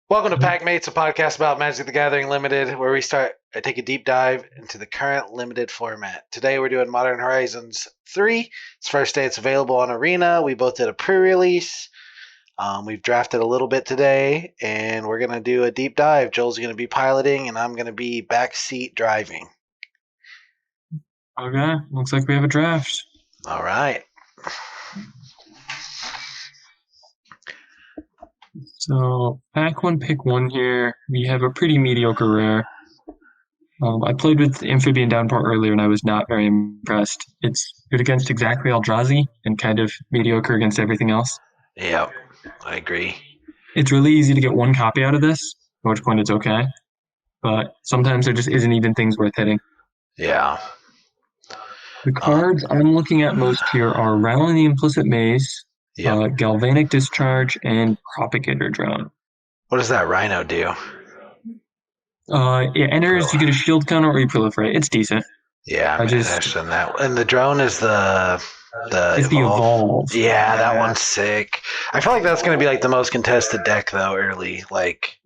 Welcome to Pack Mates, a podcast about Magic the Gathering Limited, where I take a deep dive into the current limited format. Today we're doing Modern Horizons 3. It's first day it's available on Arena. We both did a pre-release. We've drafted a little bit today, and we're going to do a deep dive. Joel's going to be piloting, and I'm going to be backseat driving. Okay, looks like we have a draft. All right. So, pack one, pick one here. We have a pretty mediocre rare. I played with Amphibian Downpour earlier, and I was not very impressed. It's good against exactly Eldrazi and kind of mediocre against everything else. Yep, I agree. It's really easy to get one copy out of this, at which point it's okay. But sometimes there just isn't even things worth hitting. Yeah. The cards I'm looking at most here are Rattle in the Implicit Maze, Galvanic Discharge, and Propagator Drone. What does that Rhino do? It enters, you get a shield counter, or you proliferate. It's decent. Yeah, I'm interested in that. And the drone is the Evolve. Yeah, that one's sick. I feel like that's going to be like the most contested deck though early. Like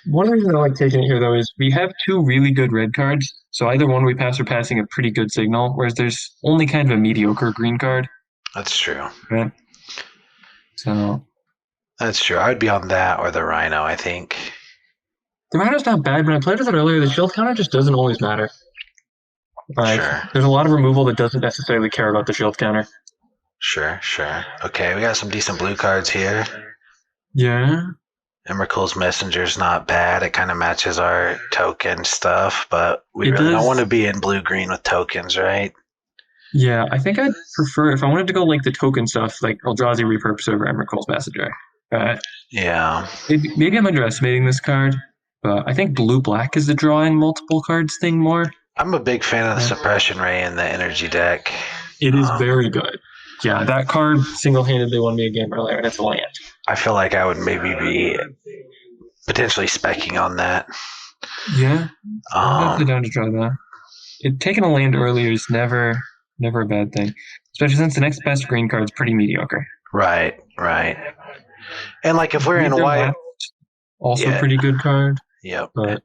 one of the reasons I like taking it here though is we have two really good red cards. So either one we pass or passing a pretty good signal, whereas there's only kind of a mediocre green card. That's true. Right? So that's true. I would be on that or the Rhino, I think. The Rhino's not bad. When I played with it earlier, the shield counter just doesn't always matter. Sure. There's a lot of removal that doesn't necessarily care about the shield counter. Sure. Okay, we got some decent blue cards here. Yeah. Emrakul's Messenger's not bad. It kind of matches our token stuff, but we really don't want to be in blue-green with tokens, right? Yeah, I think I'd prefer, if I wanted to go like the token stuff, like Eldrazi repurpose over Emrakul's Messenger. Yeah. Maybe I'm underestimating this card, but I think blue-black is the drawing multiple cards thing more. I'm a big fan of the Suppression Ray in the energy deck. It is very good. Yeah, that card single-handedly won me a game earlier, and it's a land. I feel like I would maybe be potentially specking on that. Yeah, I'm definitely down to try that. Taking a land earlier is never a bad thing, especially since the next best green card is pretty mediocre. Right. And like if we're in white, also a pretty good card. Yep. But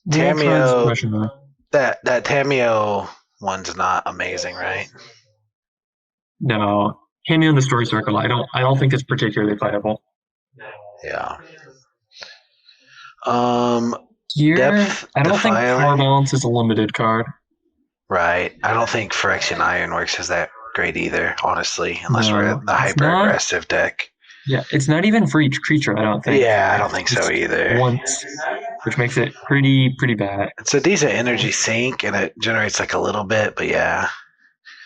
Tameo, that Tameo one's not amazing, right? No, Tameo in the Story Circle. I don't think it's particularly playable. Yeah. Here, I don't think Power Balance is a limited card. Right. I don't think Phyrexian Ironworks is that great either, honestly, unless we're in the hyper-aggressive deck. Yeah, it's not even for each creature, I don't think. Yeah, I don't think so either. Once, which makes it pretty bad. It's a decent energy sink, and it generates like a little bit, but yeah.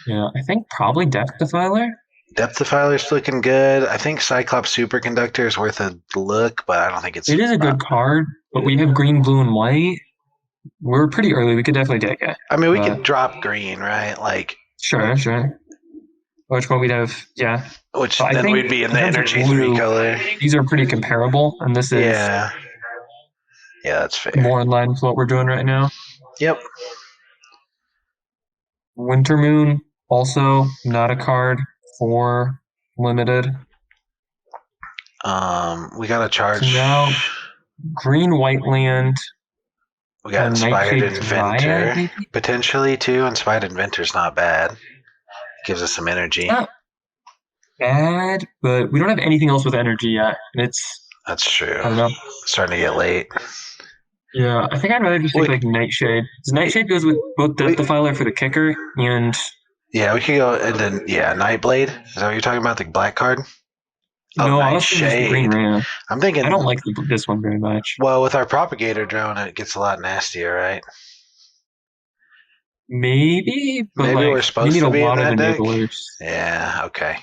Yeah, I think probably Depth Defiler. Depth Defiler's looking good. I think Cyclops Superconductor is worth a look, but I don't think it's... It is a good card, but we have green, blue, and white. We're pretty early. We could definitely take it. I mean, we could drop green, right? Like Sure. Which one we'd have, yeah. Which then we'd be in the energy blue, 3 color. These are pretty comparable, and this is... Yeah, that's fair. More in line with what we're doing right now. Yep. Winter Moon, also not a card for limited. We got to charge. So now, green, white land. We got Inspired Inventor, potentially, too. Inspired Inventor's not bad. Gives us some energy. Not bad, but we don't have anything else with energy yet. And that's true. I don't know. It's starting to get late. Yeah, I think I'd rather just take like Nightshade. Because Nightshade goes with both Depth Defiler for the kicker and... Yeah, we could go and then, Nightblade. Is that what you're talking about, the black card? No, I was thinking green ram. I'm thinking... I don't like this one very much. Well, with our Propagator Drone, it gets a lot nastier, right? Maybe, but maybe we're supposed to be in that deck? Enablers. Yeah, okay.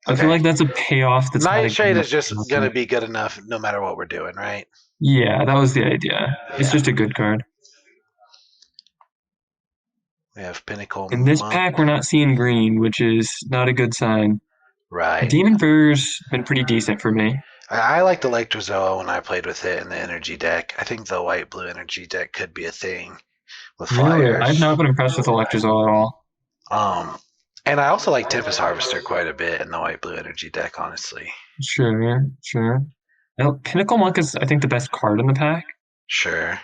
I feel like that's a payoff. That's Nightshade is just going to be good enough no matter what we're doing, right? Yeah, that was the idea. It's just a good card. We have Pinnacle. In this pack, we're not seeing green, which is not a good sign. Right. Demon Fur's been pretty decent for me. I liked Electrozoa when I played with it in the energy deck. I think the white-blue energy deck could be a thing with flyers. Really? I've not been impressed with Electrozoa at all. And I also like Tempest Harvester quite a bit in the white-blue energy deck, honestly. Sure, sure. Now, Pinnacle Monk is, I think, the best card in the pack. Sure.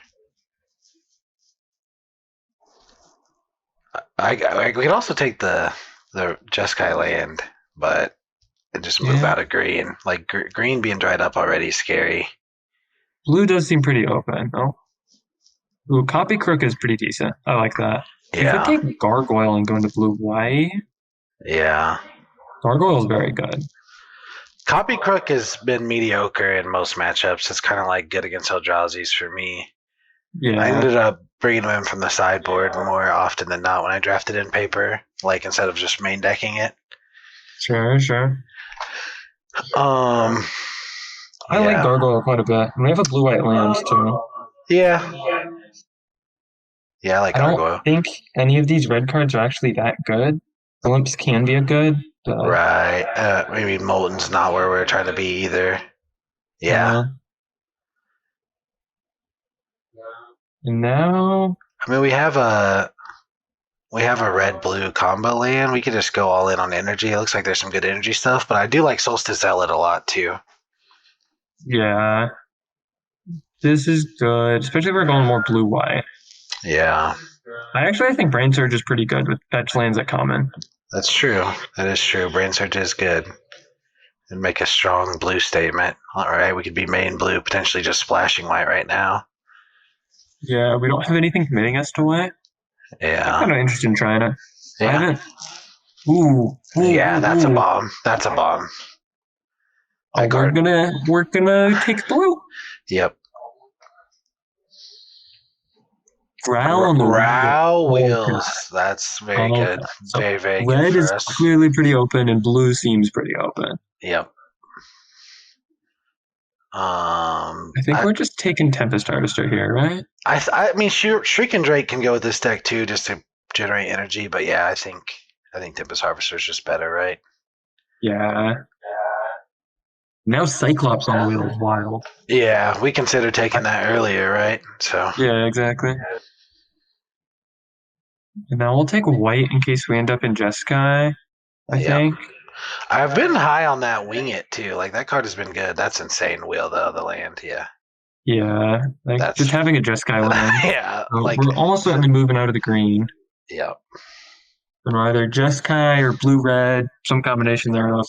We could also take the Jeskai land, but just move Yeah. out of green. Like green being dried up already is scary. Blue does seem pretty open. Oh. Ooh, Copy Crook is pretty decent. I like that. We could Yeah, take Gargoyle and go into blue-white. yeah. Gargoyle is very good. Copy Crook has been mediocre in most matchups. It's kind of like good against Eldrazi's for me. I Yeah, ended up bringing him in from the sideboard more often than not when I drafted in paper, like instead of just main decking it. sure, sure. Um, I like yeah, Gargoyle quite a bit. And we have a blue-white land, too. yeah, yeah. I like I don't Gargoyle. think any of these red cards are actually that good. Glimpse can be a good, but Right. Maybe Molten's not where we're trying to be either. Yeah. uh, and now I mean, we have a red blue combo land. We could just go all in on energy. It looks like there's some good energy stuff, but I do like Solstice Zealot a lot too. yeah, this is good, especially if we're going more blue-white. Yeah, I think Brainsurge is pretty good with fetch lands at common. that's true. That is true. Brainsurge is good. And make a strong blue statement. All right, we could be main blue, potentially just splashing white right now. Yeah, we don't have anything committing us to white. I'm Yeah, kind of interested in trying it. I yeah, haven't. Ooh, ooh, yeah. ooh, That's a ooh. bomb. That's a bomb. Oh, That card. we're gonna take blue. Yep. Growl on the wheel. Row Oh wheels. That's very god. good. Okay. So Very, very good red for is us. clearly pretty open, and blue seems pretty open. Yep. I think we're just taking Tempest Harvester here, right? I mean, Shriek and Drake can go with this deck too, just to generate energy. But yeah, I think Tempest Harvester is just better, right? Yeah. Now Cyclops on the wheel is wild. Yeah, we considered taking that earlier, right? So Yeah, exactly. And now we'll take white in case we end up in Jeskai, I yeah, think. I've been high on that Wing It too. Like that card has been good. That's insane. Wheel the land. Yeah, Yeah, like just that's having a Jeskai land. yeah, So like we're almost certainly moving out of the green. yeah. And we're either Jeskai or blue-red, some combination thereof.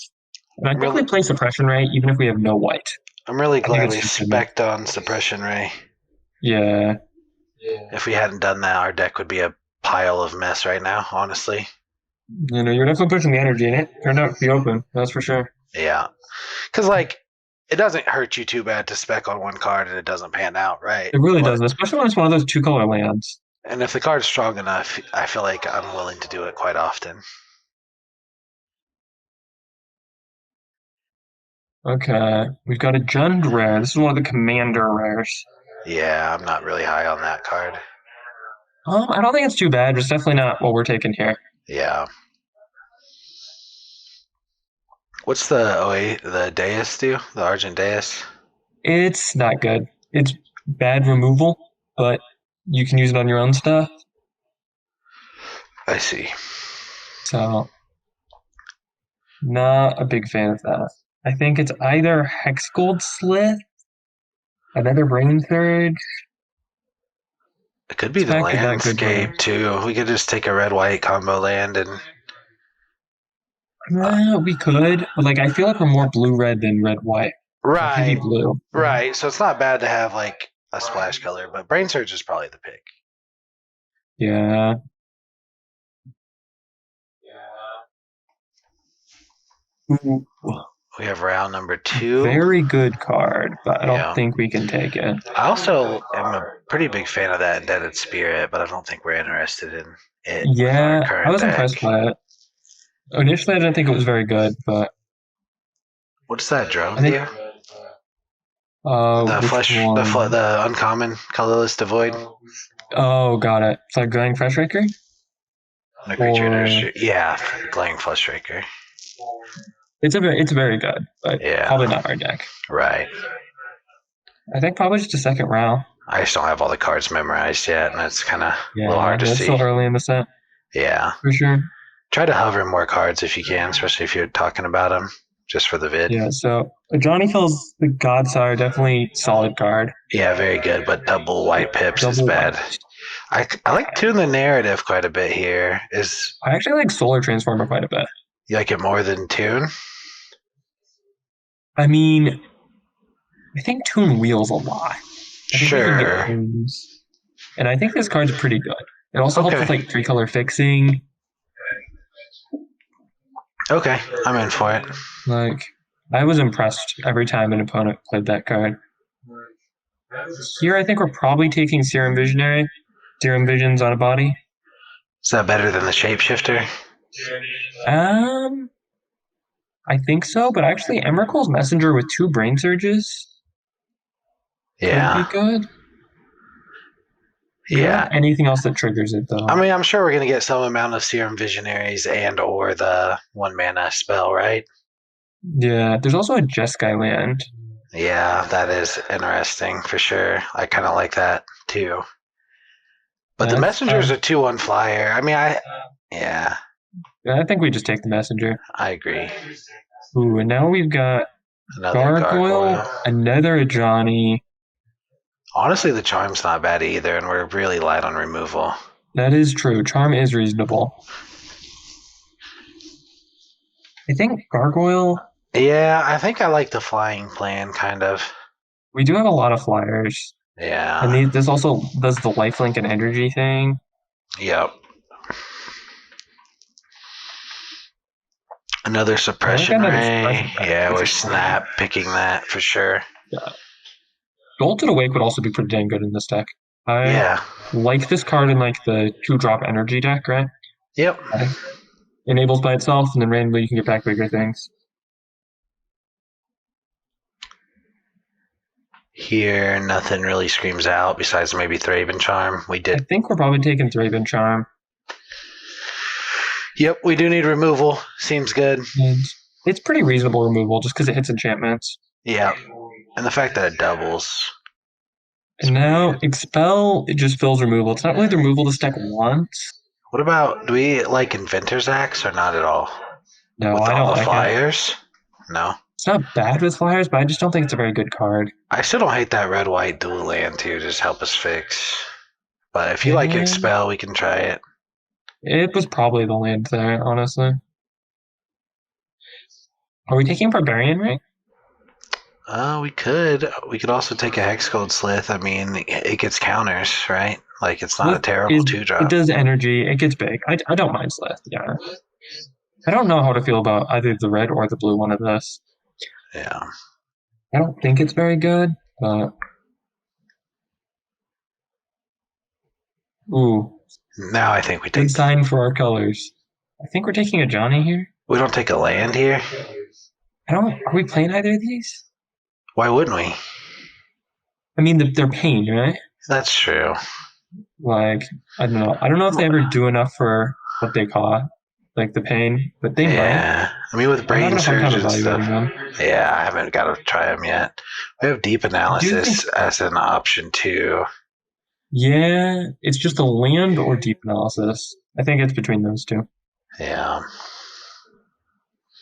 And I I'm think we really play Suppression Ray even if we have no white. I'm really I think glad it's we just good. spec'd on Suppression Ray. Yeah. If we hadn't done that, our deck would be a pile of mess right now. Honestly. You're definitely pushing the energy in it. Turned out to be open, that's for sure. Yeah, because like it doesn't hurt you too bad to spec on one card and it doesn't pan out, right? It really But doesn't, especially when it's one of those two-color lands. and if the card's strong enough, I feel like I'm willing to do it quite often. Okay, we've got a Jund rare. This is one of the commander rares. Yeah, I'm not really high on that card. I don't think it's too bad. It's definitely not what we're taking here. Yeah. What's the Deus do? The Argent Deus? It's not good. It's bad removal, but you can use it on your own stuff. I see. So, not a big fan of that. I think it's either Hexgold Slith, another Brainsurge. It could be It's the back to that good landscape rare. too. We could just take a red white combo land and We could, but like I feel like we're more blue red than red white. Heavy right, blue. right. So it's not bad to have like a splash color, but Brain Surge is probably the pick. Yeah. Ooh, We have round number 2. very good card, but I don't Yeah. think we can take it. I also am a pretty big fan of that Indebted Spirit, but I don't think we're interested in it with our Yeah, I current was deck. impressed by it. Initially, I didn't think it was very good, but What does that drone I think do? The which flesh, one? the uncommon colorless devoid. Oh, got it. It's like Glowing Frustraker? No creature. Or Yeah, Glowing Frustraker. it's very good, but Yeah. probably not our deck. Right. I think probably just a second round. I just don't have all the cards memorized yet, and it's kind of a Yeah, little hard to it's see. still early in the set Yeah. for sure. Try to hover more cards if you can, especially if you're talking about them. just for the vid. Yeah, so Johnny Kills the Godsire, definitely solid card. Yeah, very good, but double white pips is Double bad. white. I like Tune the Narrative quite a bit here. I actually like Solar Transformer quite a bit. You like it more than Tune? I mean, I think Toon wheels a lot. I think we can get Sure. Toons. And I think this card's pretty good. It also helps with like 3-color fixing. Okay, I'm in for it. Like, I was impressed every time an opponent played that card. Here, I think we're probably taking Serum Visionary. Serum Visions on a body. Is that better than the Shapeshifter? I think so, but actually, Emrakul's Messenger with 2 Brainsurges could be good. Yeah. Anything else that triggers it, though? I mean, I'm sure we're going to get some amount of Serum Visionaries and or the 1-mana spell, right? Yeah, there's also a Jeskai land. Yeah, that is interesting for sure. I kind of like that too. But the Messenger's a 2-1 flyer. I mean, yeah. I think we just take the Messenger. I agree. Ooh, and now we've got Gargoyle, another Ajani. Honestly, the Charm's not bad either, and we're really light on removal. That is true. Charm is reasonable. I think Gargoyle... Yeah, I think I like the flying plan, kind of. We do have a lot of flyers. Yeah. And this also does the lifelink and energy thing. Yep. Another suppression ray. Yeah, we're snap picking that for sure. Yeah. Jolted Awake would also be pretty dang good in this deck. I like this card in like the 2-drop energy deck, right? Yep. Enables by itself, and then randomly you can get back bigger things. Here, nothing really screams out besides maybe Thraben Charm. I think we're probably taking Thraben Charm. Yep, we do need removal. Seems good. And it's pretty reasonable removal just because it hits enchantments. Yeah. And the fact that it doubles. And now Expel, it just fills removal. It's not really the removal this deck wants. What about, do we like Inventor's Axe or not at all? No, with I don't all the like flyers? It. No. It's not bad with flyers, but I just don't think it's a very good card. I still don't hate that red-white dual land too. Just help us fix. But if you like Expel, we can try it. It was probably the land there, honestly. Are we taking Barbarian Ring? We could. We could also take a Hexgold Slith. I mean, it gets counters, right? Like, it's not a terrible 2-drop. It does energy. It gets big. I don't mind Slith, yeah. I don't know how to feel about either the red or the blue one of this. Yeah. I don't think it's very good, but... Ooh. Now I think we take... Good sign for our colors. I think we're taking a Johnny here. We don't take a land here? Are we playing either of these? Why wouldn't we? I mean, they're pain, right? That's true. Like, I don't know. I don't know if they ever do enough for what they call like the pain, but they might. I mean, with Brainsurge and stuff. Them. Yeah, I haven't got to try them yet. We have Deep Analysis as an option too. Yeah, it's just a land or Deep Analysis. I think it's between those two. Yeah.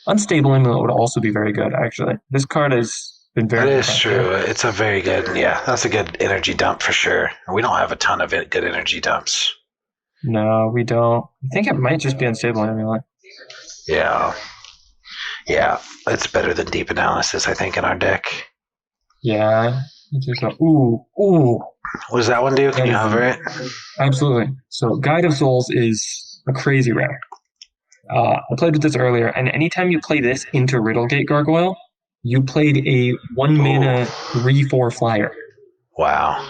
Unstable Amulet would also be very good, actually. This card has been very That is true. It's a very good, that's a good energy dump for sure. We don't have a ton of good energy dumps. No, we don't. I think it might just be Unstable Amulet. Yeah. Yeah, it's better than Deep Analysis, I think, in our deck. Yeah. Ooh. What does that one do? Can you hover it? Absolutely. So Guide of Souls is a crazy rare. I played with this earlier, and anytime you play this into Riddlegate Gargoyle, you played a 1-mana 3/4 flyer. Wow.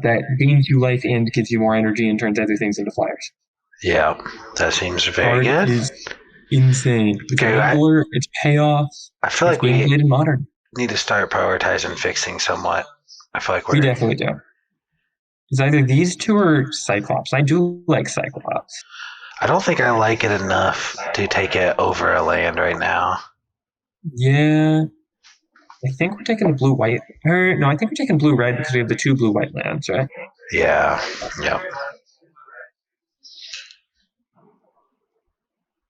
That gains you life and gives you more energy and turns other things into flyers. Yeah, that seems very good. Is insane. It's regular, it's payoff. I feel like we played in Modern. Need to start prioritizing fixing somewhat. I feel like we definitely do. It's either these two or Cyclops. I do like Cyclops. I don't think I like it enough to take it over a land right now. Yeah. I think we're taking blue-white. No, I think we're taking blue-red because we have the 2 blue-white lands, right? Yeah. Yep.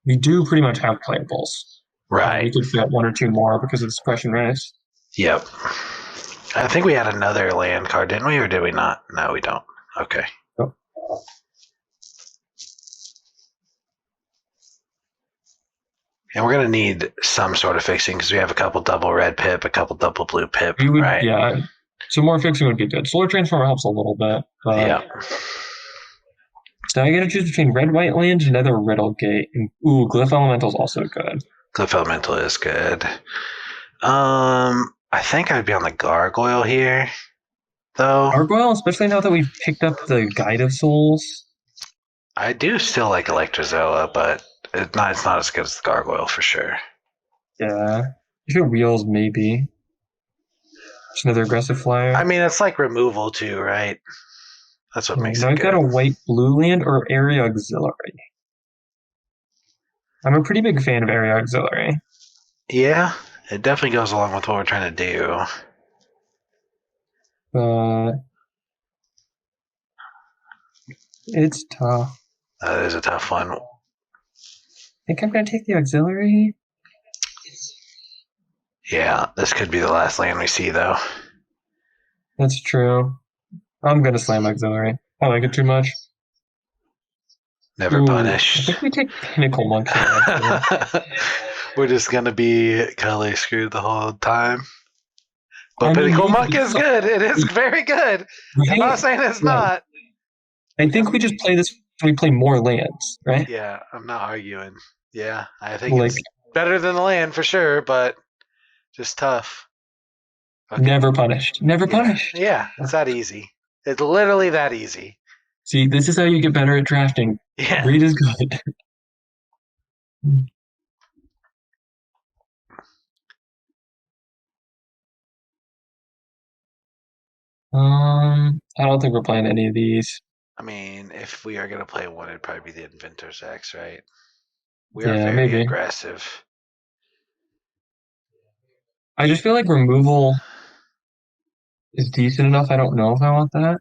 We do pretty much have playables. Right. We could fit one or two more because of the suppression race. Yep. I think we had another land card, didn't we, or did we not? No, we don't. Okay. Oh. And we're going to need some sort of fixing because we have a couple double red pip, a couple double blue pip, right? Yeah. Some more fixing would be good. Solar Transformer helps a little bit, but Yeah. now you gotta choose between red, white land, Nether Riddle Gate, and Glyph Elemental is also good. Glyph Elemental is good. I think I'd be on the Gargoyle here, though. Gargoyle, especially now that we've picked up the Guide of Souls. I do still like Electrozoa, but it's not as good as the Gargoyle for sure. Yeah. If it wheels, maybe. Just another aggressive flyer. I mean, it's like removal too, right? That's what makes it good. Now I've got a white blue land or area auxiliary. I'm a pretty big fan of area auxiliary. Yeah, it definitely goes along with what we're trying to do. It's tough. That is a tough one. I think I'm going to take the auxiliary. Yeah, this could be the last land we see, though. That's true. I'm going to slam auxiliary. I like it too much. Never punished. I think we take Pinnacle Monkey. We're just going to be color screwed the whole time. But Pinnacle Monkey is good. It is very good. Right? I'm not saying it's not. I think we just play this when we play more lands, right? Yeah, I'm not arguing. Yeah, I think it's better than the land for sure, but just tough. Okay. Never punished. Never punished. Yeah, it's that easy. It's literally that easy. See, this is how you get better at drafting. Yeah. Read is good. I don't think we're playing any of these. I mean, if we are going to play one, it'd probably be the Inventor's X, right? We are very aggressive. I just feel like removal is decent enough. I don't know if I want that.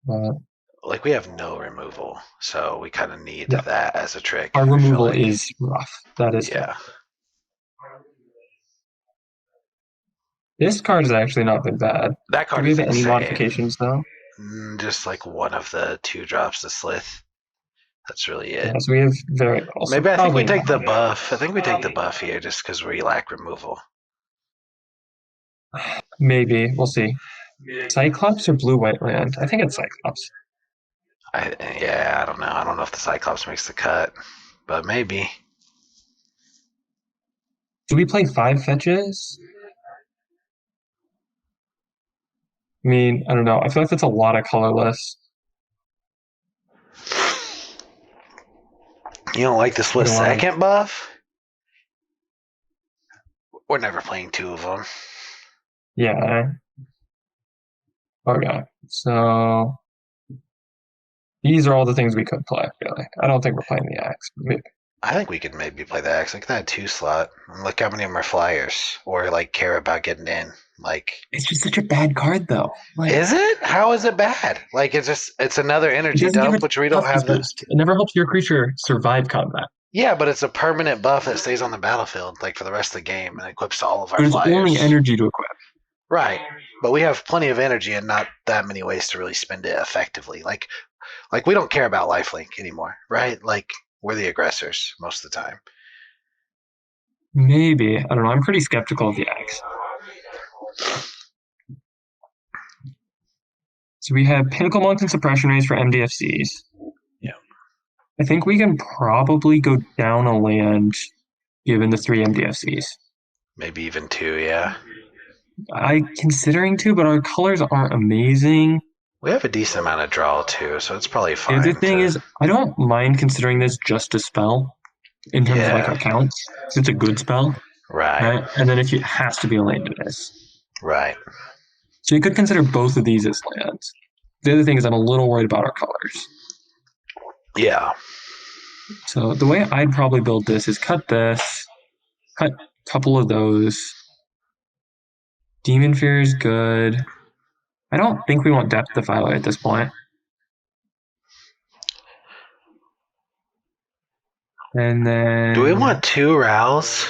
But like, we have no removal, so we kind of need that as a trick. Our removal is rough. That is tough. This card has actually not been bad. That card Do we have any modifications, though? Just like one of the 2 drops to Slith. That's really it. Yeah, so we have very little. Maybe I think we take the buff. I think we take the buff here just because we lack removal. Maybe. We'll see. Cyclops or blue-white land? I think it's Cyclops. I don't know. I don't know if the Cyclops makes the cut, but maybe. Do we play 5 fetches? I mean, I don't know. I feel like that's a lot of colorless. You don't like the Swiss second buff? We're never playing 2 of them. Yeah. Okay. So these are all the things we could play, really. I don't think we're playing the Axe. Maybe. I think we could maybe play the Axe. Like that 2 slot. Look how many of them are flyers or like care about getting in. Like, it's just such a bad card, though. Like, is it? How is it bad? Like, it's another energy dump, which we don't have. It never helps your creature survive combat. Yeah, but it's a permanent buff that stays on the battlefield, like for the rest of the game, and equips all of our flyers. It's only energy to equip. Right, but we have plenty of energy and not that many ways to really spend it effectively. Like we don't care about lifelink anymore, right? Like, we're the aggressors most of the time. Maybe. I don't know. I'm pretty skeptical of the Axe. So we have Pinnacle Monks and Suppression Rays for MDFCs. Yeah. I think we can probably go down a land given the 3 MDFCs. Maybe even 2, yeah. I'm considering 2, but our colors aren't amazing. We have a decent amount of draw, too, so it's probably fine. The thing is, I don't mind considering this just a spell in terms of like our counts. It's a good spell. Right. And then if it has to be a land, it is. Right. So you could consider both of these as lands. The other thing is I'm a little worried about our colors. Yeah. So the way I'd probably build this is cut this, cut a couple of those. Demon Fear is good. I don't think we want Depth Defiler at this point. And then... Do we want 2 Rows?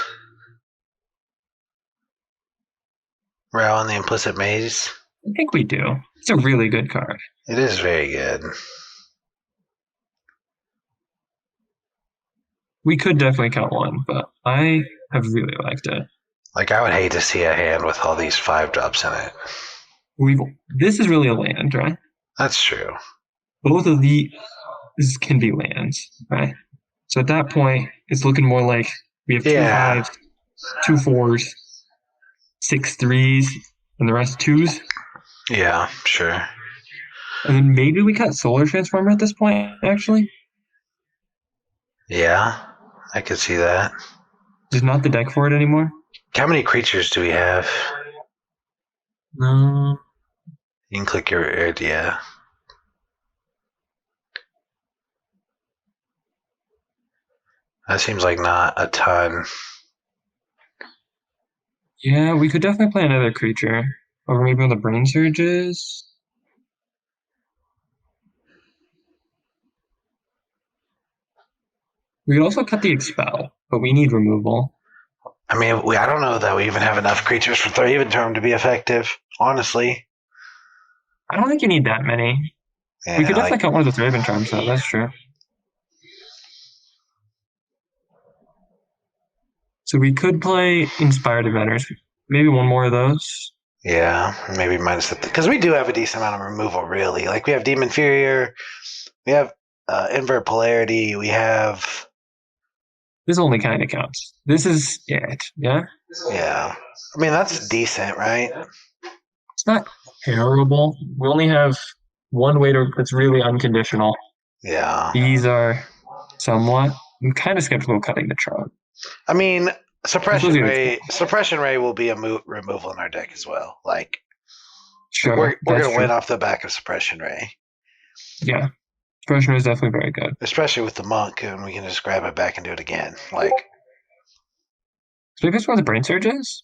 Row on the Implicit Maze? I think we do. It's a really good card. It is very good. We could definitely count 1, but I have really liked it. Like, I would hate to see a hand with all these 5-drops in it. This is really a land, right? That's true. Both of these can be lands, right? So at that point, it's looking more like we have 2 5s, 2 4s, 6 3s, and the rest 2s. Yeah, sure. And then maybe we cut Solar Transformer at this point, actually. Yeah, I could see that. There's not the deck for it anymore. How many creatures do we have? No. You can click your idea. That seems like not a ton. Yeah, we could definitely play another creature. Or maybe on the Brainsurges. We could also cut the Expel, but we need removal. I mean, I don't know that we even have enough creatures for Thraven Term to be effective, honestly. I don't think you need that many. Yeah, We could definitely cut one of the Thraven Charms, though. That's true. So we could play Inspired Inventors. Maybe one more of those. Yeah, maybe minus the... Because we do have a decent amount of removal, really. Like, we have Demon Inferior, we have Invert Polarity, we have... This only kind of counts. This is it, yeah? Yeah. I mean, that's decent, right? It's not terrible. We only have one waiter that's really unconditional. Yeah. These are somewhat... I'm kind of skeptical of cutting the Charm. I mean, Suppression Ray will be a removal in our deck as well. Like, sure, we're going to win off the back of Suppression Ray. Yeah. Suppression Ray is definitely very good. Especially with the Monk, and we can just grab it back and do it again. Like, so maybe it's where the Brainsurges?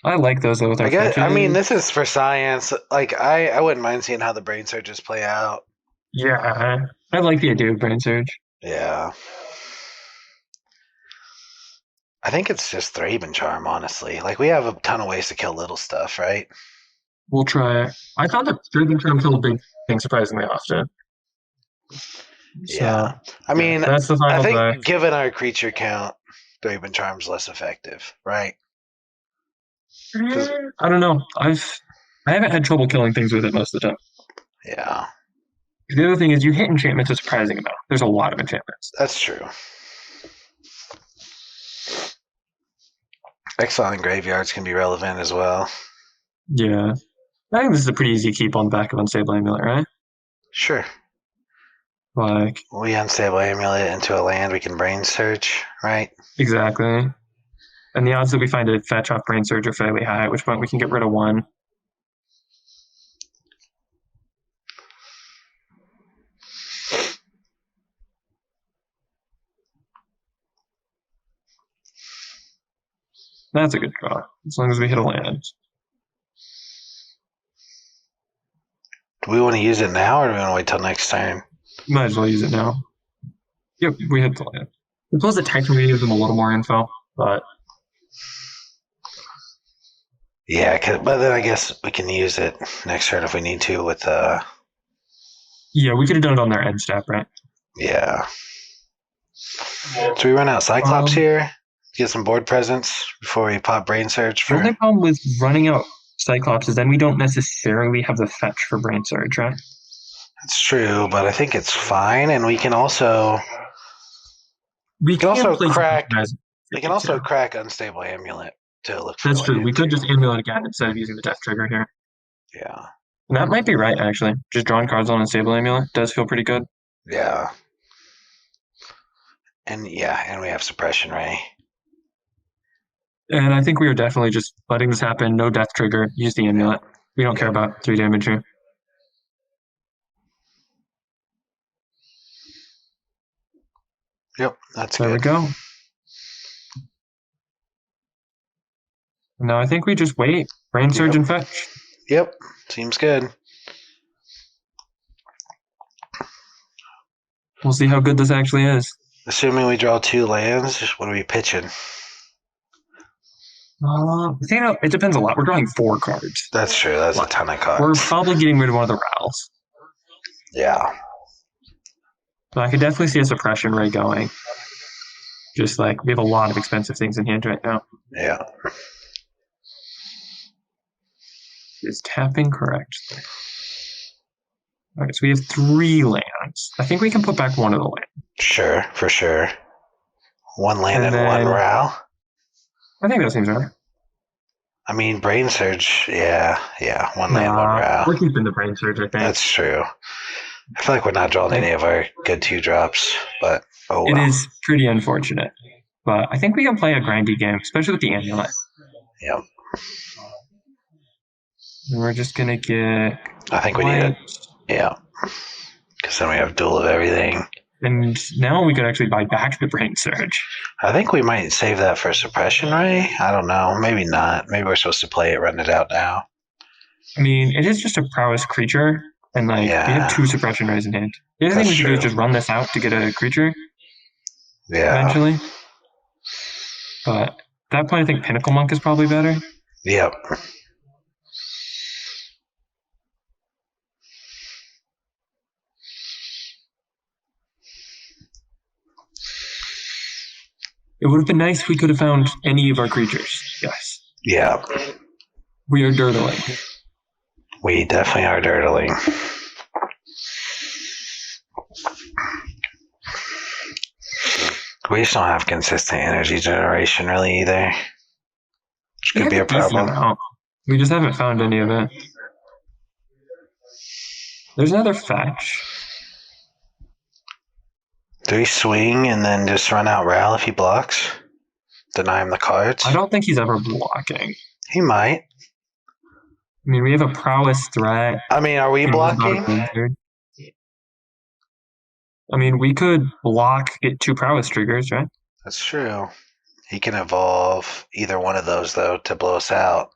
I like those though with our fetches. I mean, this is for science. Like, I wouldn't mind seeing how the Brainsurges play out. Yeah, I like the idea of Brainsurge. Yeah. I think it's just Thraben Charm, honestly. Like, we have a ton of ways to kill little stuff, right? We'll try it. I found that Thraben Charm killed big things surprisingly often. Yeah. I mean, that's the final I think play. Given our creature count, Thraben Charm's less effective, right? I don't know. I haven't had trouble killing things with it most of the time. Yeah. The other thing is you hit enchantments a surprising amount. There's a lot of enchantments. That's true. Exile and graveyards can be relevant as well. Yeah. I think this is a pretty easy keep on the back of Unstable Amulet, right? Sure. Like, we Unstable Amulet into a land, we can Brainsurge, right? Exactly. And the odds that we find a fetch off Brainsurge are fairly high, at which point we can get rid of one. That's a good draw, as long as we hit a land. Do we want to use it now, or do we want to wait till next turn? Might as well use it now. Yep, we hit the land. We suppose it technically gives them a little more info, but... Yeah, but then I guess we can use it next turn if we need to with... Yeah, we could have done it on their end step, right? Yeah. So we run out Cyclops here? Get some board presence before we pop Brainsurge for... The only problem with running out Cyclops is then we don't necessarily have the fetch for Brainsurge, right? That's true, but I think it's fine, and we can also... We can also crack Unstable Amulet to look for... That's true. We could just Amulet again instead of using the death trigger here. Yeah. And that might be right, actually. Just drawing cards on Unstable Amulet does feel pretty good. Yeah. And we have Suppression Ray. And I think we are definitely just letting this happen. No death trigger. Use the Amulet. We don't care about 3 damage here. Yep, that's good. There we go. Now I think we just wait. Brainsurge and fetch. Yep, seems good. We'll see how good this actually is. Assuming we draw 2 lands, what are we pitching? It depends a lot. We're drawing 4 cards. That's true. That's a ton of cards. We're probably getting rid of one of the Rowls. Yeah. But I could definitely see a suppression ray going. Just like we have a lot of expensive things in hand right now. Yeah. Is tapping correct? All right, so we have 3 lands. I think we can put back one of the lands. Sure, for sure. 1 land and 1 Row. I think that seems right. I mean, Brainsurge, yeah. 1 land, 1 Row. We're keeping the Brainsurge, I think. That's true. I feel like we're not drawing any of our good 2-drops, but oh well. It is pretty unfortunate. But I think we can play a grindy game, especially with the Amulet. Yep. And we're just going to get... I think we need it. Yeah. Because then we have duel of everything. And now we could actually buy back the Brainsurge. I think we might save that for Suppression Ray. I don't know. Maybe not. Maybe we're supposed to play it, run it out now. I mean, it is just a prowess creature. And we have 2 Suppression Rays in hand. The other thing we should do is just run this out to get a creature. Yeah. Eventually. But at that point, I think Pinnacle Monk is probably better. Yep. It would have been nice if we could have found any of our creatures. Yes. Yeah. We are dirtling. We definitely are dirtling. We just don't have consistent energy generation really either. Which could be a problem. We just haven't found any of it. There's another fetch. Do we swing and then just run out Ral if he blocks? Deny him the cards? I don't think he's ever blocking. He might. I mean, we have a prowess threat. I mean, are we blocking? I mean, we could block, get 2 prowess triggers, right? That's true. He can evolve either one of those, though, to blow us out.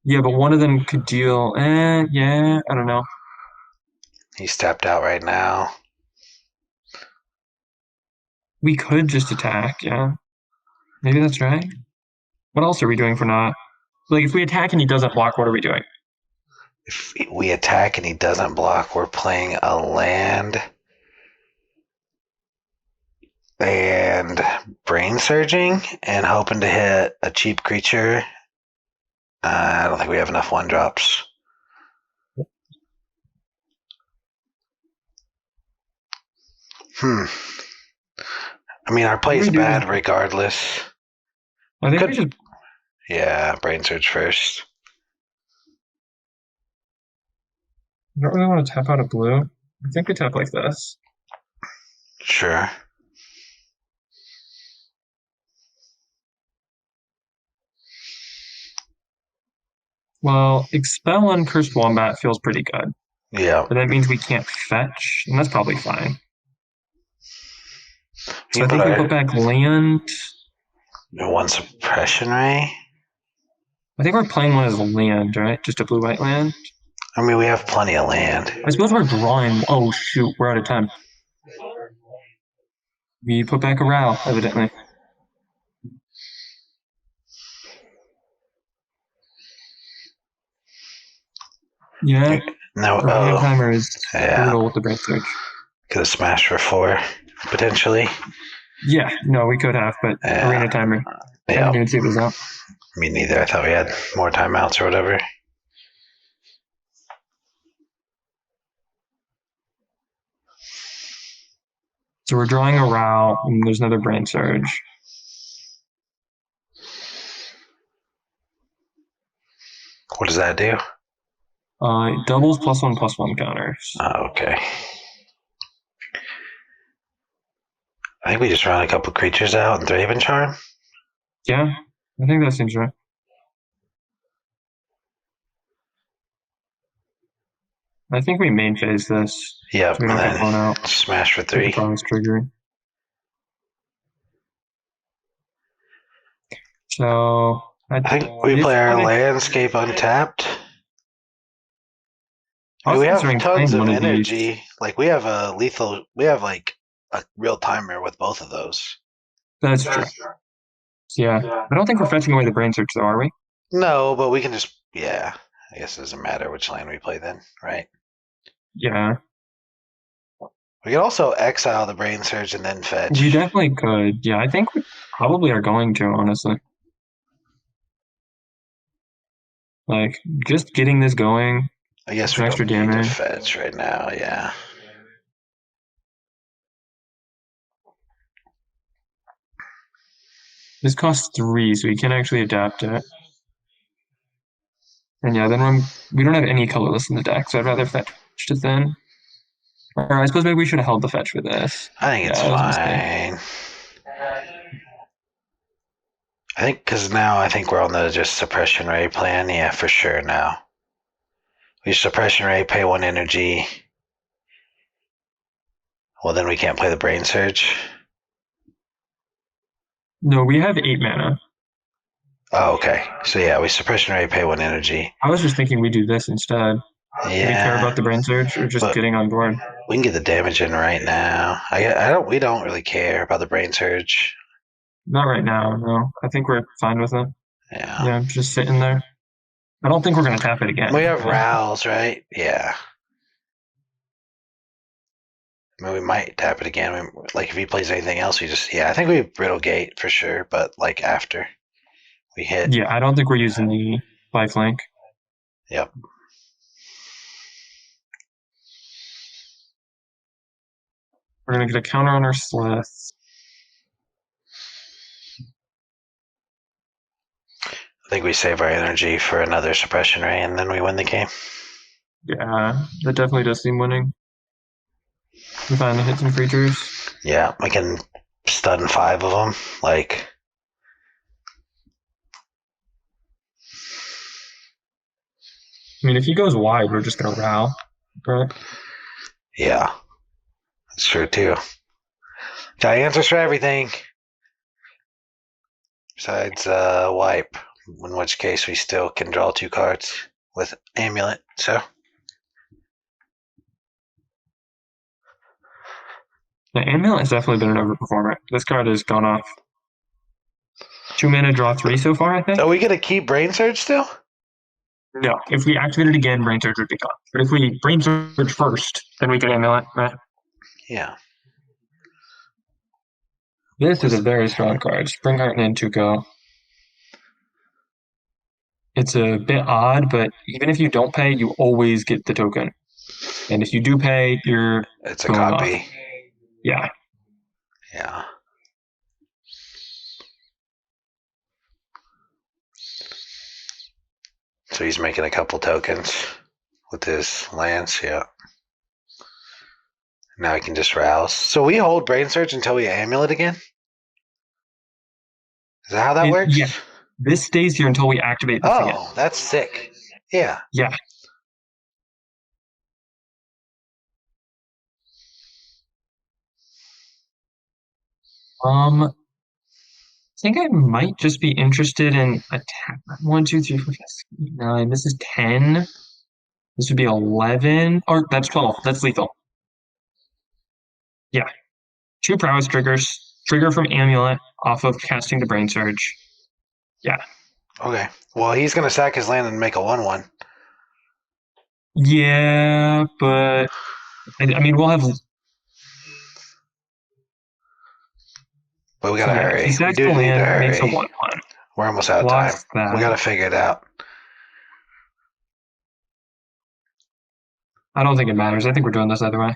Yeah, but one of them could deal... yeah, I don't know. He's tapped out right now. We could just attack, yeah. Maybe that's right. What else are we doing for not? Like, if we attack and he doesn't block, what are we doing? If we attack and he doesn't block, we're playing a land and brain-surging and hoping to hit a cheap creature. I don't think we have enough 1-drops. I mean, our play's bad regardless. I think we should... Yeah, Brainsurge first. I don't really want to tap out of blue. I think we tap like this. Sure. Well, Expel Uncursed Wombat feels pretty good. Yeah. But that means we can't fetch, and that's probably fine. So I think we put back land. 1 Suppression Ray? I think we're playing one as a land, right? Just a blue-white land? I mean, we have plenty of land. I suppose we're drawing... Oh, shoot. We're out of time. We put back a Row, evidently. Yeah. No, the timer is brutal with the Brainsurge. Could have smashed for 4, potentially. Yeah, no, we could have, but arena timer. I didn't even see it was out. Me neither. I thought we had more timeouts or whatever. So we're drawing a Row, and there's another Brainsurge. What does that do? It doubles +1/+1 counters. Oh, okay. I think we just run a couple creatures out and Draven Charm. Yeah, I think that seems right. I think we main phase this. Yep, so we don't get blown out. Smash for 3. Trigger. So I think we play our landscape untapped. I mean, we have considering tons playing of one of these. energy. Like we have a lethal. We have like a real timer with both of those. That's true. Yeah. I don't think we're fetching away the Brainsurge, though, are we? No, but we can just. Yeah, I guess it doesn't matter which land we play then, right? Yeah. We can also exile the brain surge and then fetch. We definitely could. Yeah, I think we probably are going to, honestly. Like, just getting this going. I guess Some we extra don't need to damage. fetch right now. Yeah. This costs 3, so we can actually adapt it. And yeah, then we don't have any colorless in the deck, so I'd rather fetch to thin. Or I suppose maybe we should have held the fetch for this. I think it's Yeah, that was a mistake. fine. I think because now I think we're on the just suppression ray plan. Yeah, for sure now. We suppression ray, pay 1 energy. Well, then we can't play the brain surge. No, we have 8 mana. Oh, okay. So yeah, we suppression ray, pay 1 energy. I was just thinking we do this instead. Yeah. Do we care about the brain surge or just getting on board? We can get the damage in right now. We don't really care about the brain surge. Not right now, no. I think we're fine with it. Yeah. Yeah, just sitting there. I don't think we're gonna tap it again. We have Rouse, right? Yeah. I mean, we might tap it again. Like if he plays anything else, we just I think we brittle gate for sure, but like after we hit. Yeah, I don't think we're using the lifelink. Yep. We're gonna get a counter on our Slith. I think we save our energy for another suppression ray, and then we win the game. Yeah, that definitely does seem winning. We finally hit some creatures. Yeah, we can stun 5 of them. Like, I mean, if he goes wide, we're just gonna row, right? yeah, that's true too. Got answers for everything besides wipe. In which case, we still can draw 2 cards with amulet. So. The Amulet has definitely been an overperformer. This card has gone off 2 mana, draw 3 so far, I think. Are we going to keep Brain Surge still? No. If we activate it again, Brainsurge would be gone. But if we Brainsurge first, then we can Amulet, right? Yeah. This is a very strong card. Springheart and Tuco. It's a bit odd, but even if you don't pay, you always get the token. And if you do pay, it's a copy. Off. Yeah. Yeah. So he's making a couple tokens with his lance, yeah. Now he can just rouse. So we hold Brain Surge until we amulet again? Is that how that works? Yeah. This stays here until we activate this again. Oh, that's sick. Yeah. Yeah. I think I might just be interested in attack. 1, 2, 3, 4, 5, 6, 9. This is 10. This would be 11. Or that's 12. That's lethal. Yeah. 2 prowess triggers. Trigger from Amulet off of casting the Brain Surge. Yeah. Okay. Well, he's going to sack his land and make a 1/1. Yeah, but I mean, we'll have. But we gotta hurry. He We do need to hurry. makes a 1/1. We're almost out of time. We gotta figure it out. I don't think it matters. I think we're doing this either way.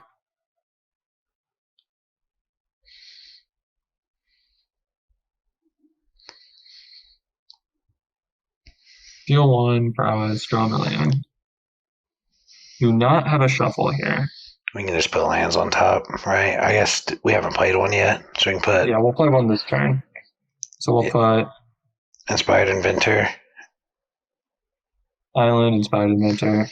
Deal 1, prowess, draw a land. Do not have a shuffle here. We can just put lands on top, right? I guess we haven't played one yet, so we can put. Yeah, we'll play one this turn. So we'll put Inspired Inventor, Island, Inspired Inventor.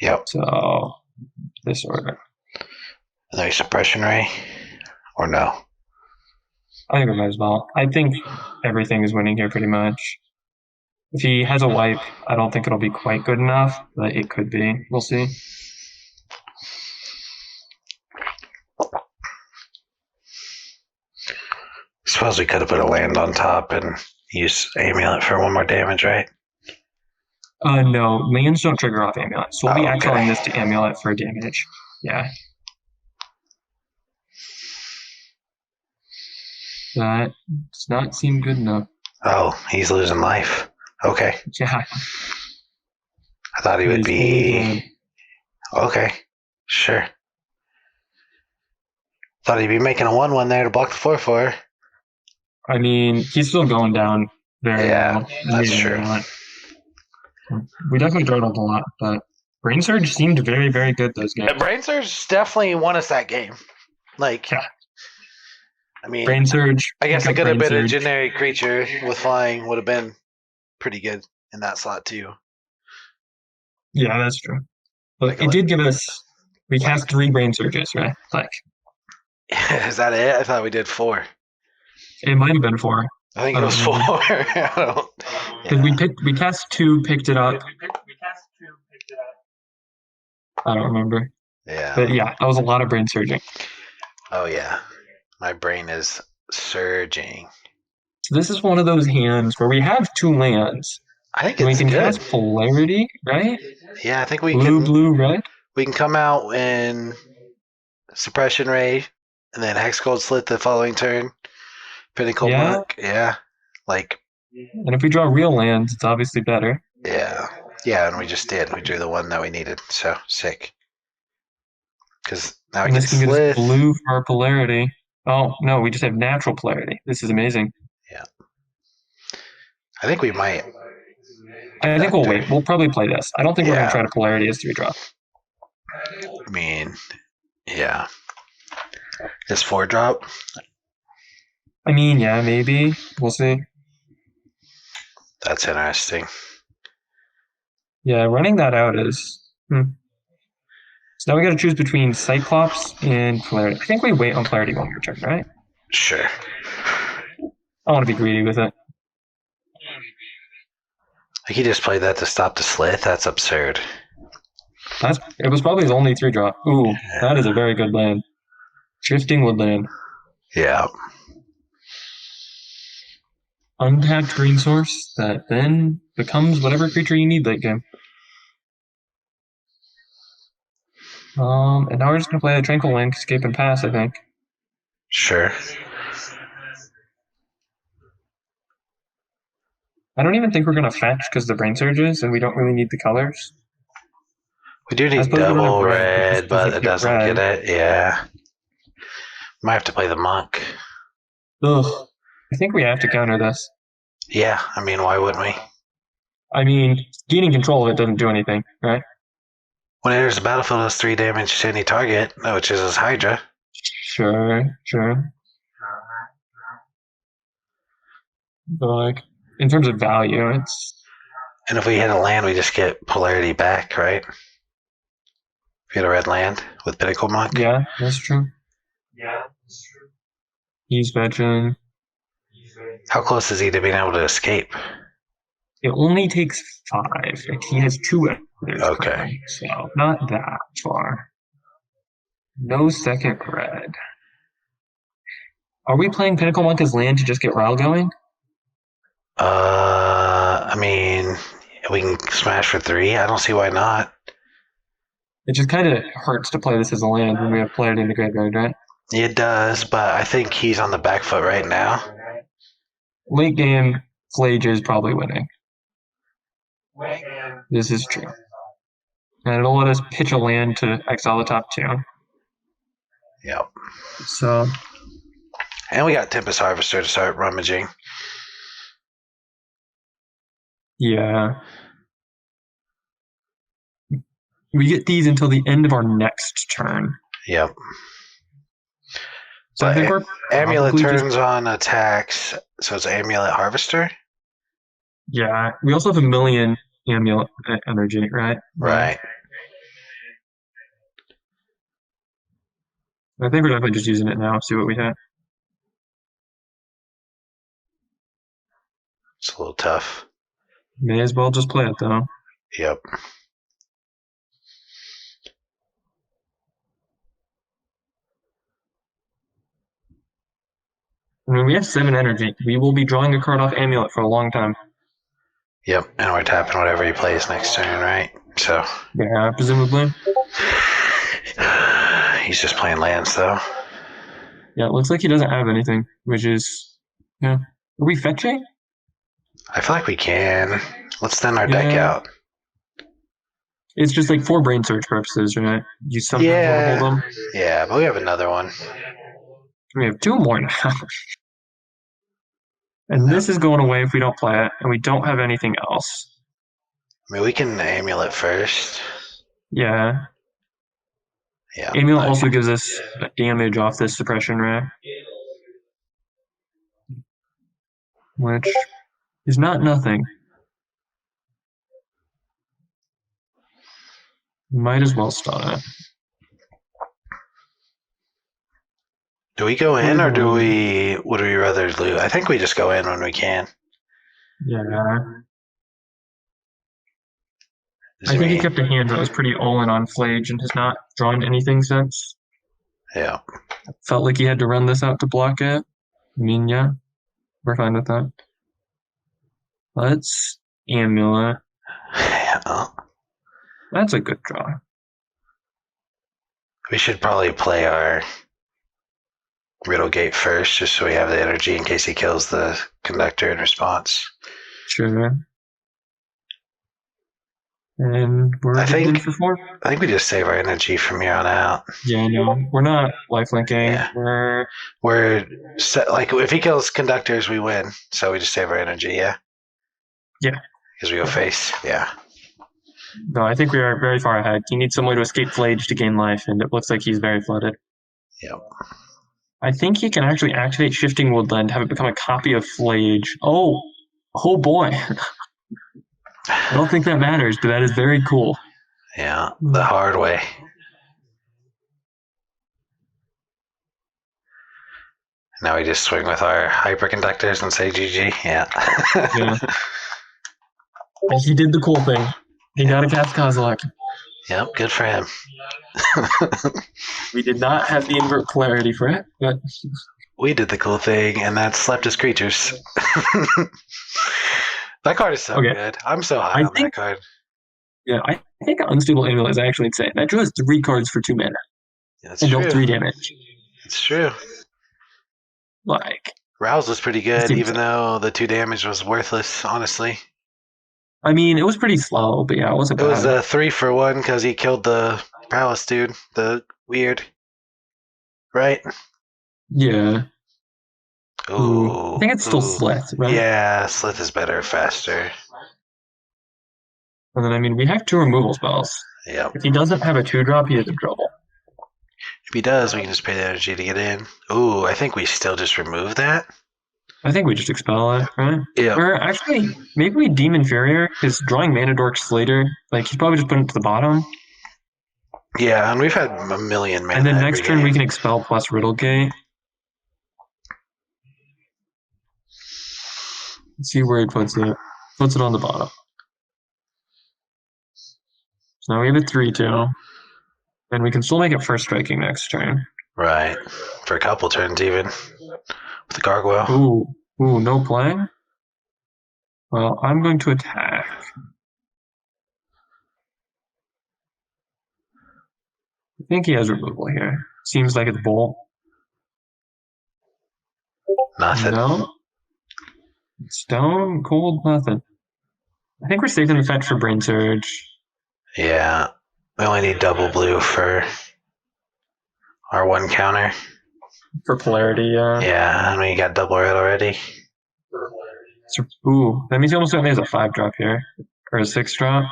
Yep. So this order. And then Suppression Ray, or no? I think we might as well. I think everything is winning here pretty much. If he has a wipe, I don't think it'll be quite good enough, but it could be. We'll see. Suppose we could have put a land on top and used Amulet for one more damage, right? No, lands don't trigger off Amulet, so we'll be okay. exiling this to Amulet for damage. Yeah. That does not seem good enough. Oh, he's losing life. Okay. Yeah. I thought he would be. Okay. Sure. Thought he'd be making a 1/1 there to block the 4/4. I mean, he's still going down very well. That's true. We definitely drawled a lot, but Brainsurge seemed very, very good those games. Brainsurge definitely won us that game. Like, yeah. I mean, Brainsurge. I guess it could have been a generic creature with flying, would have been pretty good in that slot too. Yeah, that's true. But it did give us. We cast 3 Brainsurges, right? Like, is that it? I thought we did 4. It might have been 4. I think it was 4. Because we cast 2, picked it up. I don't remember. Yeah. But yeah, that was a lot of brain surging. Oh yeah. My brain is surging. So this is one of those hands where we have 2 lands. I think it's we can good. cast polarity, right? Yeah, I think we can. Blue, red. We can come out in Suppression Ray, and then Hexgold Slit the following turn. Pinnacle Monk, yeah. Like. And if we draw real lands, it's obviously better. Yeah. Yeah, and we just did. We drew the one that we needed. So sick. Because now we can get blue for our polarity. Oh no, we just have natural polarity. This is amazing. Yeah. I think we might. I think we'll wait. We'll probably play this. I don't think we're going to try to polarity as 3 drop. I mean, yeah. Is 4 drop? I mean, yeah, maybe. We'll see. That's interesting. Yeah, running that out is. So now we got to choose between Cyclops and Polarity. I think we wait on Polarity 1 more turn, right? Sure. I want to be greedy with it. He just played that to stop the Slith. That's absurd. It was probably his only 3 drop. Ooh, that is a very good land. Shifting Woodland. Yeah. Untapped green source that then becomes whatever creature you need late game. And now we're just going to play the Tranquil Link, escape and pass, I think. Sure. I don't even think we're going to fetch because the brain surges and we don't really need the colors. We do need double red, but it doesn't get it. Yeah. Might have to play the monk. Ugh. I think we have to counter this. Yeah, I mean, why wouldn't we? I mean, gaining control of it doesn't do anything, right? When it enters the battlefield, it does 3 damage to any target, which is his Hydra. Sure. But, like, in terms of value, it's... And if we hit a land, we just get polarity back, right? If we hit a red land with Pinnacle Monk. Yeah, that's true. He's veteran. How close is he to being able to escape? It only takes 5. He has 2 others. Okay. So, not that far. No second red. Are we playing Pinnacle Monk as land to just get Rile going? I mean, we can smash for 3. I don't see why not. It just kind of hurts to play this as a land when we have played in the graveyard, right? It does, but I think he's on the back foot right now. Late game, Flage is probably winning. This is true. And it'll let us pitch a land to exile the top 2. Yep. So. And we got Tempest Harvester to start rummaging. Yeah. We get these until the end of our next turn. Yep. So I think we're Amulet turns on attacks, so it's Amulet Harvester? Yeah. We also have a million Amulet energy, right? Right. I think we're definitely just using it now, see what we have. It's a little tough. May as well just play it, though. Yep. I mean, we have 7 energy. We will be drawing a card off Amulet for a long time. Yep. And we're tapping whatever he plays next turn, right? So. Yeah, presumably. He's just playing lands, though. Yeah, it looks like he doesn't have anything, which is, yeah. Are we fetching? I feel like we can. Let's thin our deck out. It's just like for Brainsurge purposes, right? You sometimes want to hold them. Yeah, but we have another one. We have 2 more now. And this is going away if we don't play it, and we don't have anything else. I mean, we can Amulet first. Yeah. Yeah. Amulet also gives us damage off this suppression rack, which is not nothing. Might as well stun it. Do we go in or would we rather lose? I think we just go in when we can. Yeah. I think he kept a hand that was pretty all-in on Flage and has not drawn anything since. Yeah. Felt like he had to run this out to block it. I mean, yeah, we're fine with that. Let's Amulet. Yeah. That's a good draw. We should probably play our Riddle Gate first, just so we have the energy in case he kills the conductor in response. Sure. And we're in for 4. I think we just save our energy from here on out. Yeah, no, we're not lifelinking. Yeah. We're set, like if he kills conductors, we win. So we just save our energy. Yeah. Yeah. Because we go face. Yeah. No, I think we are very far ahead. He needs some way to escape Flage to gain life, and it looks like he's very flooded. Yep. I think he can actually activate Shifting Woodland, have it become a copy of Flage. Oh boy. I don't think that matters, but that is very cool. Yeah, the hard way. Now we just swing with our hyperconductors and say GG. Yeah. Yeah. And he did the cool thing. He got a cast Kozilek. Yep, good for him. We did not have the invert polarity for it, but we did the cool thing, and that slept his creatures. That card is so good. I'm so high on that card. Yeah, I think Unstable Amulet is actually insane. That draws 3 cards for 2 mana. Yeah, that's true. Dealt 3 damage. It's true. Like, Rouse was pretty good, even though the 2 damage was worthless, honestly. I mean, it was pretty slow, but yeah, it wasn't bad. It was a 3-for-1 because he killed the prowess dude, the weird. Right? Yeah. Ooh. I think it's still Slith, right? Yeah, Slith is better, faster. And then, I mean, we have 2 removal spells. Yeah. If he doesn't have a 2-drop, he is in trouble. If he does, we can just pay the energy to get in. Ooh, I think we still just remove that. I think we just expel it, right? Yeah. Or actually, maybe we Deem Inferior, because drawing Mana Dorks later, like, he's probably just putting it to the bottom. Yeah, and we've had a million mana. And then next turn we can expel plus Riddle Gate. Let's see where he puts it. Puts it on the bottom. So now we have a 3-2. And we can still make it first striking next turn. Right. For a couple turns even. With the gargoyle. Ooh, no play? Well, I'm going to attack. I think he has removal here. Seems like it's bolt. Nothing. No. Stone, cold, nothing. I think we're safe in the fetch for Brainsurge. Yeah. We only need double blue for our 1 counter. For polarity, yeah. Yeah, and we got double red already. So, ooh, that means he almost certainly has a 5-drop here. Or a 6-drop,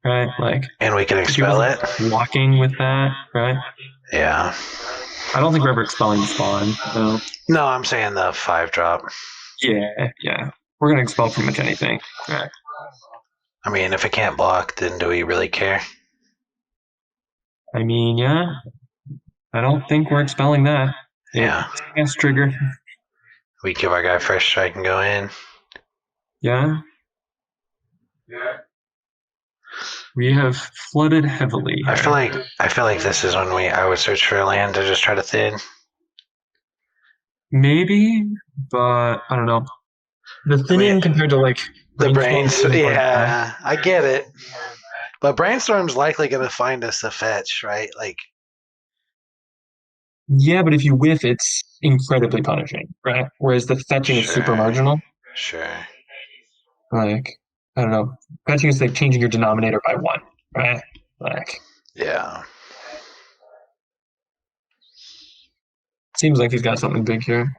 right? Like, and we can expel it. Walking with that, right? Yeah. I don't think we're ever expelling the spawn, no. No, I'm saying the 5-drop. Yeah. We're going to expel pretty much anything. Right. I mean, if it can't block, then do we really care? I mean, yeah. I don't think we're expelling that. Yeah. Yes, trigger. We give our guy first strike and go in. Yeah. We have flooded heavily here. I feel like this is when I would search for a land to just try to thin. Maybe, but I don't know. The thinning compared to like the brains. Brainstorm seems Yeah, I get it. But Brainstorm's likely going to find us a fetch, right? Like, yeah, but if you whiff, it's incredibly punishing, right? Whereas the fetching is super marginal. Sure. Like, I don't know. Fetching is like changing your denominator by 1, right? Like, yeah. Seems like he's got something big here.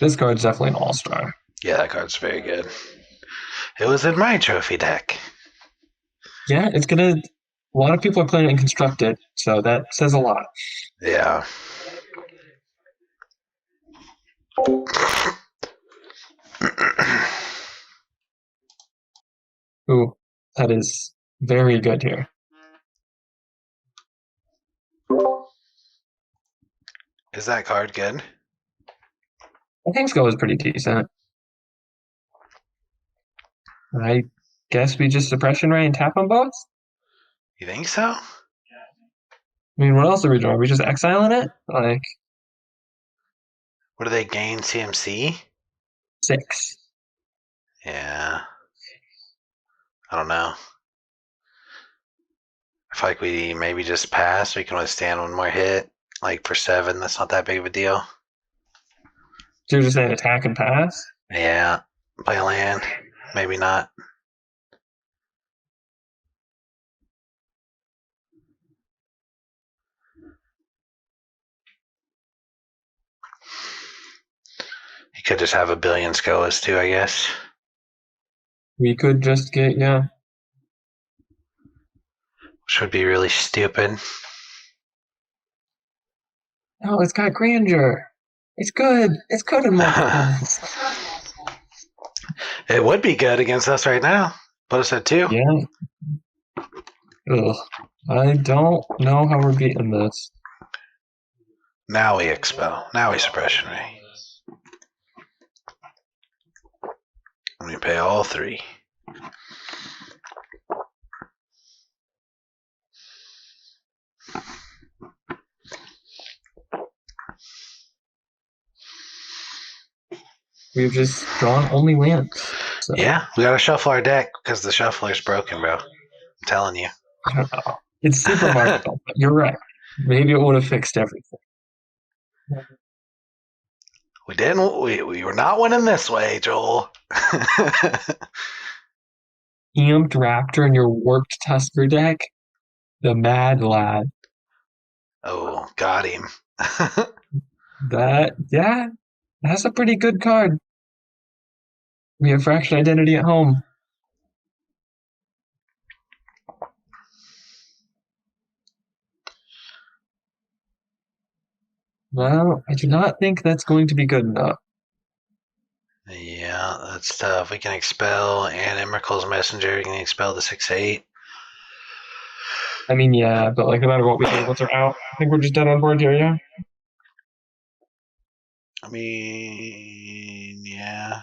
This card's definitely an all-star. Yeah, that card's very good. It was in my trophy deck. Yeah, it's gonna. A lot of people are playing it in constructed, so that says a lot. Yeah. Ooh, that is very good here. Is that card good? I think Skull is pretty decent. I guess we just suppression ray and tap on both? You think so? I mean, what else are we doing? Are we just exiling it? Like, what do they gain? CMC? 6. Yeah. I don't know. I feel like we maybe just pass. We can withstand one more hit. Like for 7, that's not that big of a deal. So you're just saying attack and pass? Yeah. Play a land. Maybe not. You could just have a billion Skolas too, I guess. We could just get, yeah. Which would be really stupid. Oh, it's got grandeur. It's good. It's good in multiples. It would be good against us right now. Put us at 2. Yeah. Ugh. I don't know how we're beating this. Now we expel. Now we suppression ray. We pay all 3. We've just drawn only lands. So. Yeah, we gotta shuffle our deck because the shuffler's broken, bro. I'm telling you. I don't know. It's super marginal, but you're right. Maybe it would have fixed everything. We didn't. We were not winning this way, Joel. Amped Raptor in your warped Tusker deck? The Mad Lad. Oh, got him. Yeah, that's a pretty good card. We have Fraction Identity at home. Well, I do not think that's going to be good enough. Yeah, that's tough. We can expel and Emrakul's Messenger. We can expel the 6/8. I mean, yeah, but like no matter what we do, once they're out, I think we're just dead on board here, yeah? I mean, yeah.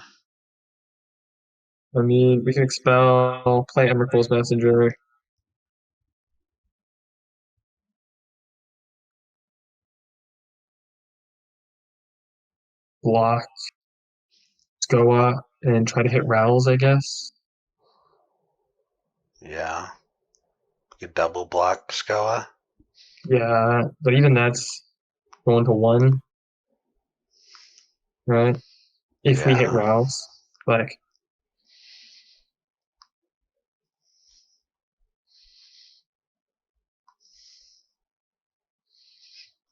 I mean, we can expel, play Emrakul's Messenger. Block Skoa and try to hit Rowls, I guess. Yeah. We could double block Skoa. Yeah, but even that's going to 1, right? If we hit Rowls, like.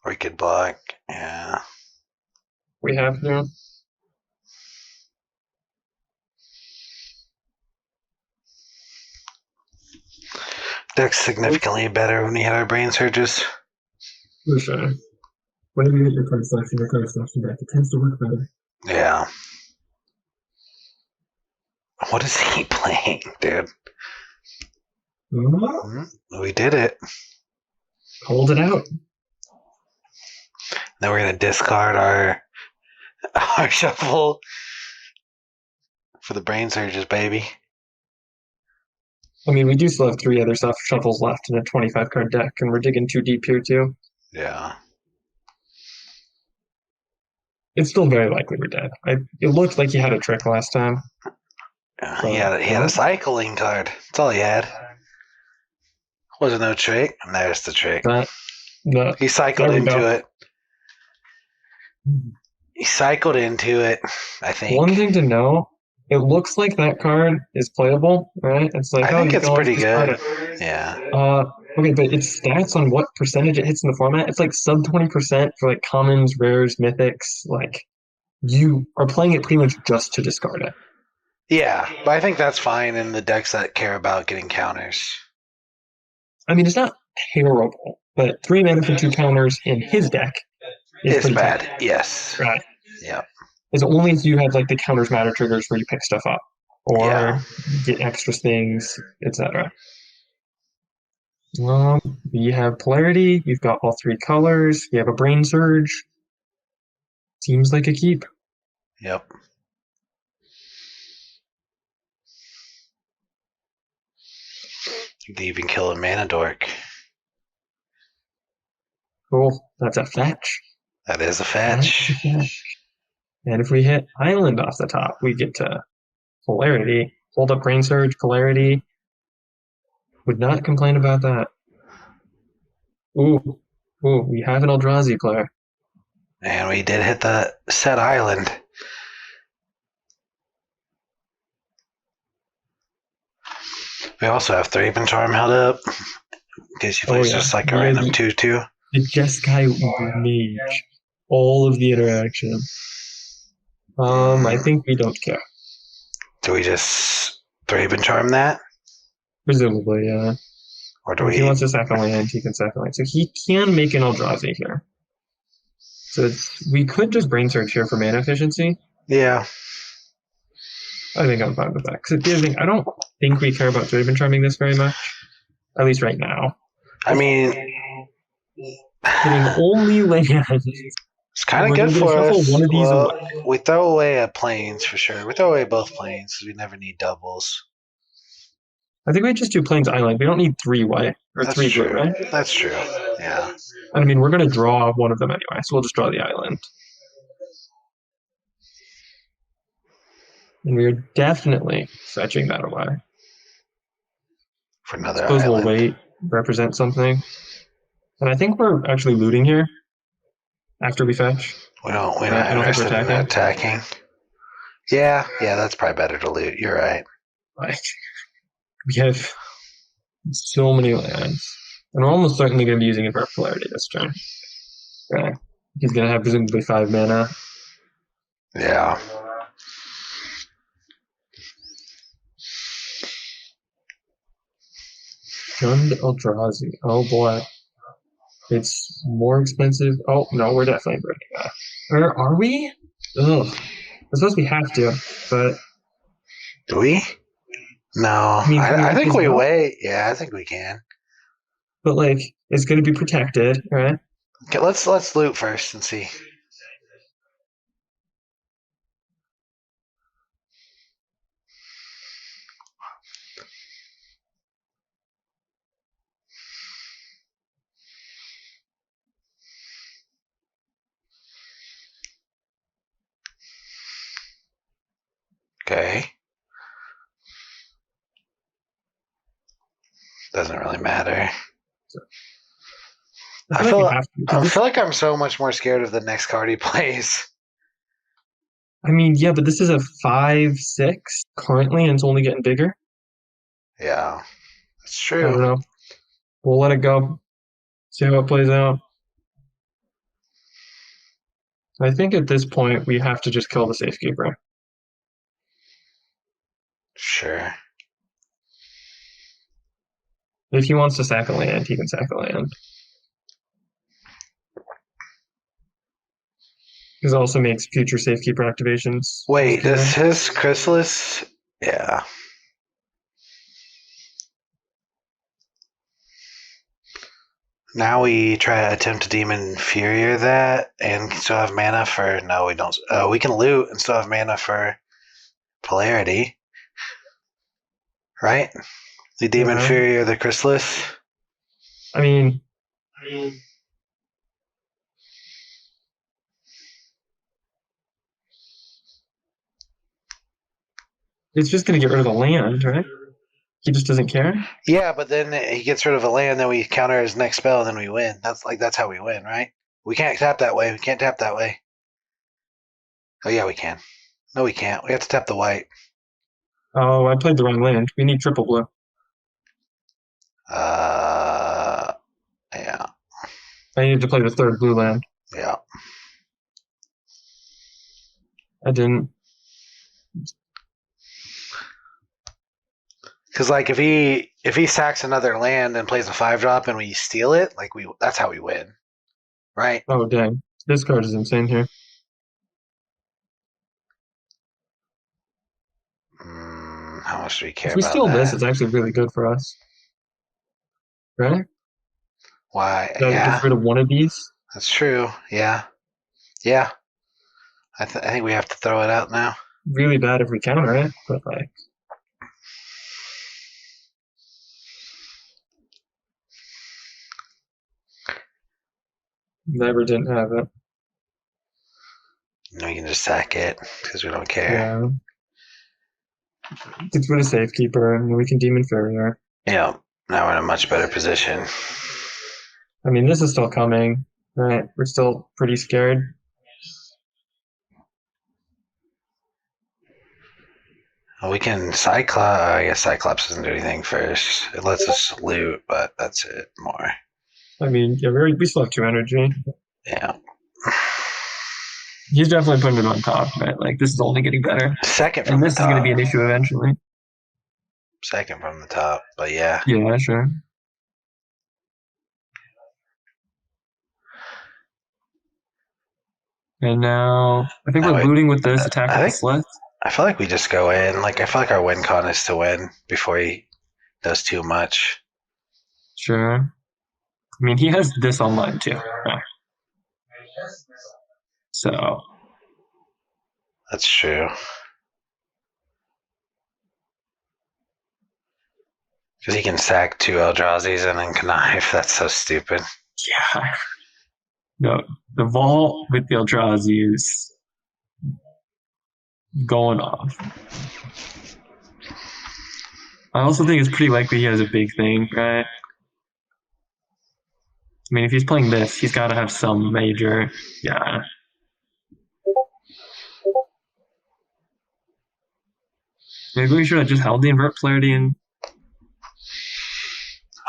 We could block, yeah. We have to. Deck's significantly better when we hit our brain surges. For sure. Whenever you hit your card selection deck, it tends to work better. Yeah. What is he playing, dude? We did it. Hold it out. Then we're gonna discard our shuffle for the brain surges, baby. I mean, we do still have 3 other shuffles left in a 25 card deck, and we're digging too deep here too. Yeah. It's still very likely we're dead. It looked like he had a trick last time. He had a cycling card. That's all he had. Wasn't no trick. And there's the trick. He cycled into it. He cycled into it, I think. One thing to know, it looks like that card is playable, right? It's like, I think it's pretty good. Yeah. Okay, but its stats on what percentage it hits in the format, it's like sub 20% for like commons, rares, mythics. Like, you are playing it pretty much just to discard it. Yeah, but I think that's fine in the decks that care about getting counters. I mean, it's not terrible, but 3 mana for 2 counters in his deck is pretty bad. tough. Yes. Right. Yeah. It's only if you have like the counters matter triggers where you pick stuff up or get extra things, etc. We have polarity. You've got all 3 colors. You have a Brainsurge. Seems like a keep. Yep. They even kill a mana dork. Cool. That's a fetch. That is a fetch. And if we hit Island off the top, we get to polarity. Hold up Brainsurge, polarity. Would not complain about that. Ooh, we have an Eldrazi player. And we did hit the set Island. We also have Thraben Charm held up. In case you plays just like a random 2/2. The Jeskai Mage. All of the interaction. I think we don't care. Do we just Thraben Charm that? Presumably, yeah. Or do if he wants to sack a land, he can sack a land. So he can make an Eldrazi here. So we could just Brainsurge here for mana efficiency. Yeah. I think I'm fine with that. Because the other thing, I don't think we care about Thraben Charming this very much. At least right now. I mean, getting only lands. It's kind of good for us. We throw away a planes for sure. We throw away both planes because we never need doubles. I think we just do planes island. We don't need 3 white or That's 3 true. blue, right? That's true. Yeah. I mean, we're going to draw one of them anyway, so we'll just draw the island. And we are definitely fetching that away. For another Suppose island. We'll wait, represent something. And I think we're actually looting here after we fetch. We're not interested in attacking. Yeah, that's probably better to loot. You're right. Like, we have so many lands. And we're almost certainly going to be using it for polarity this turn. Okay. He's going to have presumably 5 mana. Yeah. Gund Eldrazi. Oh boy. It's more expensive. Oh, no, we're definitely breaking that. Or are we? Ugh. I suppose we have to, but... Do we? No. I think we wait. Yeah, I think we can. But, like, it's going to be protected, right? Okay, let's loot first and see. Okay. Doesn't really matter. I feel like I'm so much more scared of the next card he plays. I mean, yeah, but this is a 5/6 currently, and it's only getting bigger. Yeah, that's true. I don't know. We'll let it go. See how it plays out. I think at this point, we have to just kill the Safekeeper. Sure. If he wants to sack a land, he can sack a land. This also makes future Safekeeper activations. Wait, is his Chrysalis? Yeah. Now we try to attempt to Demon Inferior that and still have mana for... No, we don't. We can loot and still have mana for polarity, right? The Demon Yeah. Fury or the Chrysalis. I mean, it's just going to get rid of the land, right? He just doesn't care. Yeah, but then he gets rid of a land, then we counter his next spell, and then we win. That's how we win, right? We can't tap that way. We can't tap that way. Oh yeah, we can. No, we can't. We have to tap the white. Oh, I played the wrong land. We need triple blue. Yeah, I needed to play the third blue land. yeah. I didn't. Because like if he sacks another land and plays a 5-drop and we steal it, like that's how we win, right? Oh, dang. This card is insane here. How much do we care If we about steal this, that? it's actually really good for us. Right? Why? That Yeah, gets rid of one of these. that's true. Yeah, yeah. I think we have to throw it out now. Really bad if we counter it, but like. Never didn't have it. We can just sack it because we don't care. Yeah. Gets rid of Safekeeper, and we can Demon Farrier. Yeah. Now we're in a much better position. I mean, this is still coming, right? We're still pretty scared. Well, we can Cyclops. I guess Cyclops doesn't do anything first. It lets us loot, but that's it. More. I mean, yeah, we still have 2 energy. Yeah. He's definitely putting it on top, right? Like, this is only getting better. Second from And the this is top. going to be an issue eventually. Second from the top, but yeah. Yeah, sure. And now, I think we're looting with this, attack with the Slith. I feel like we just go in. Like, I feel like our win con is to win before he does too much. Sure. I mean, he has this online too. Yeah. So. That's true. Because he can sack 2 Eldrazi's and then connive. That's so stupid. Yeah. No, the vault with the Eldrazi is going off. I also think it's pretty likely he has a big thing, right? I mean, if he's playing this, he's got to have some major. Yeah. Maybe we should have just held the invert polarity and.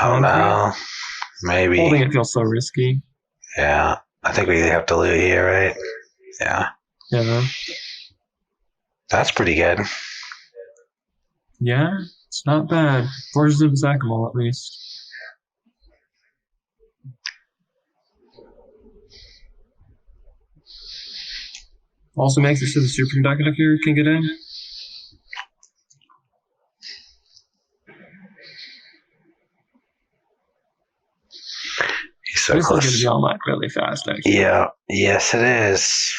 Oh no. Maybe. Holding it feels so risky. Yeah. I think we have to loot here, right? Yeah. Yeah. That's pretty good. Yeah, it's not bad. Forces of Zachamal, at least. Also makes it so the superconductor here can get in. He's so this close. is going to be online really fast, actually. Yeah. Yes, it is.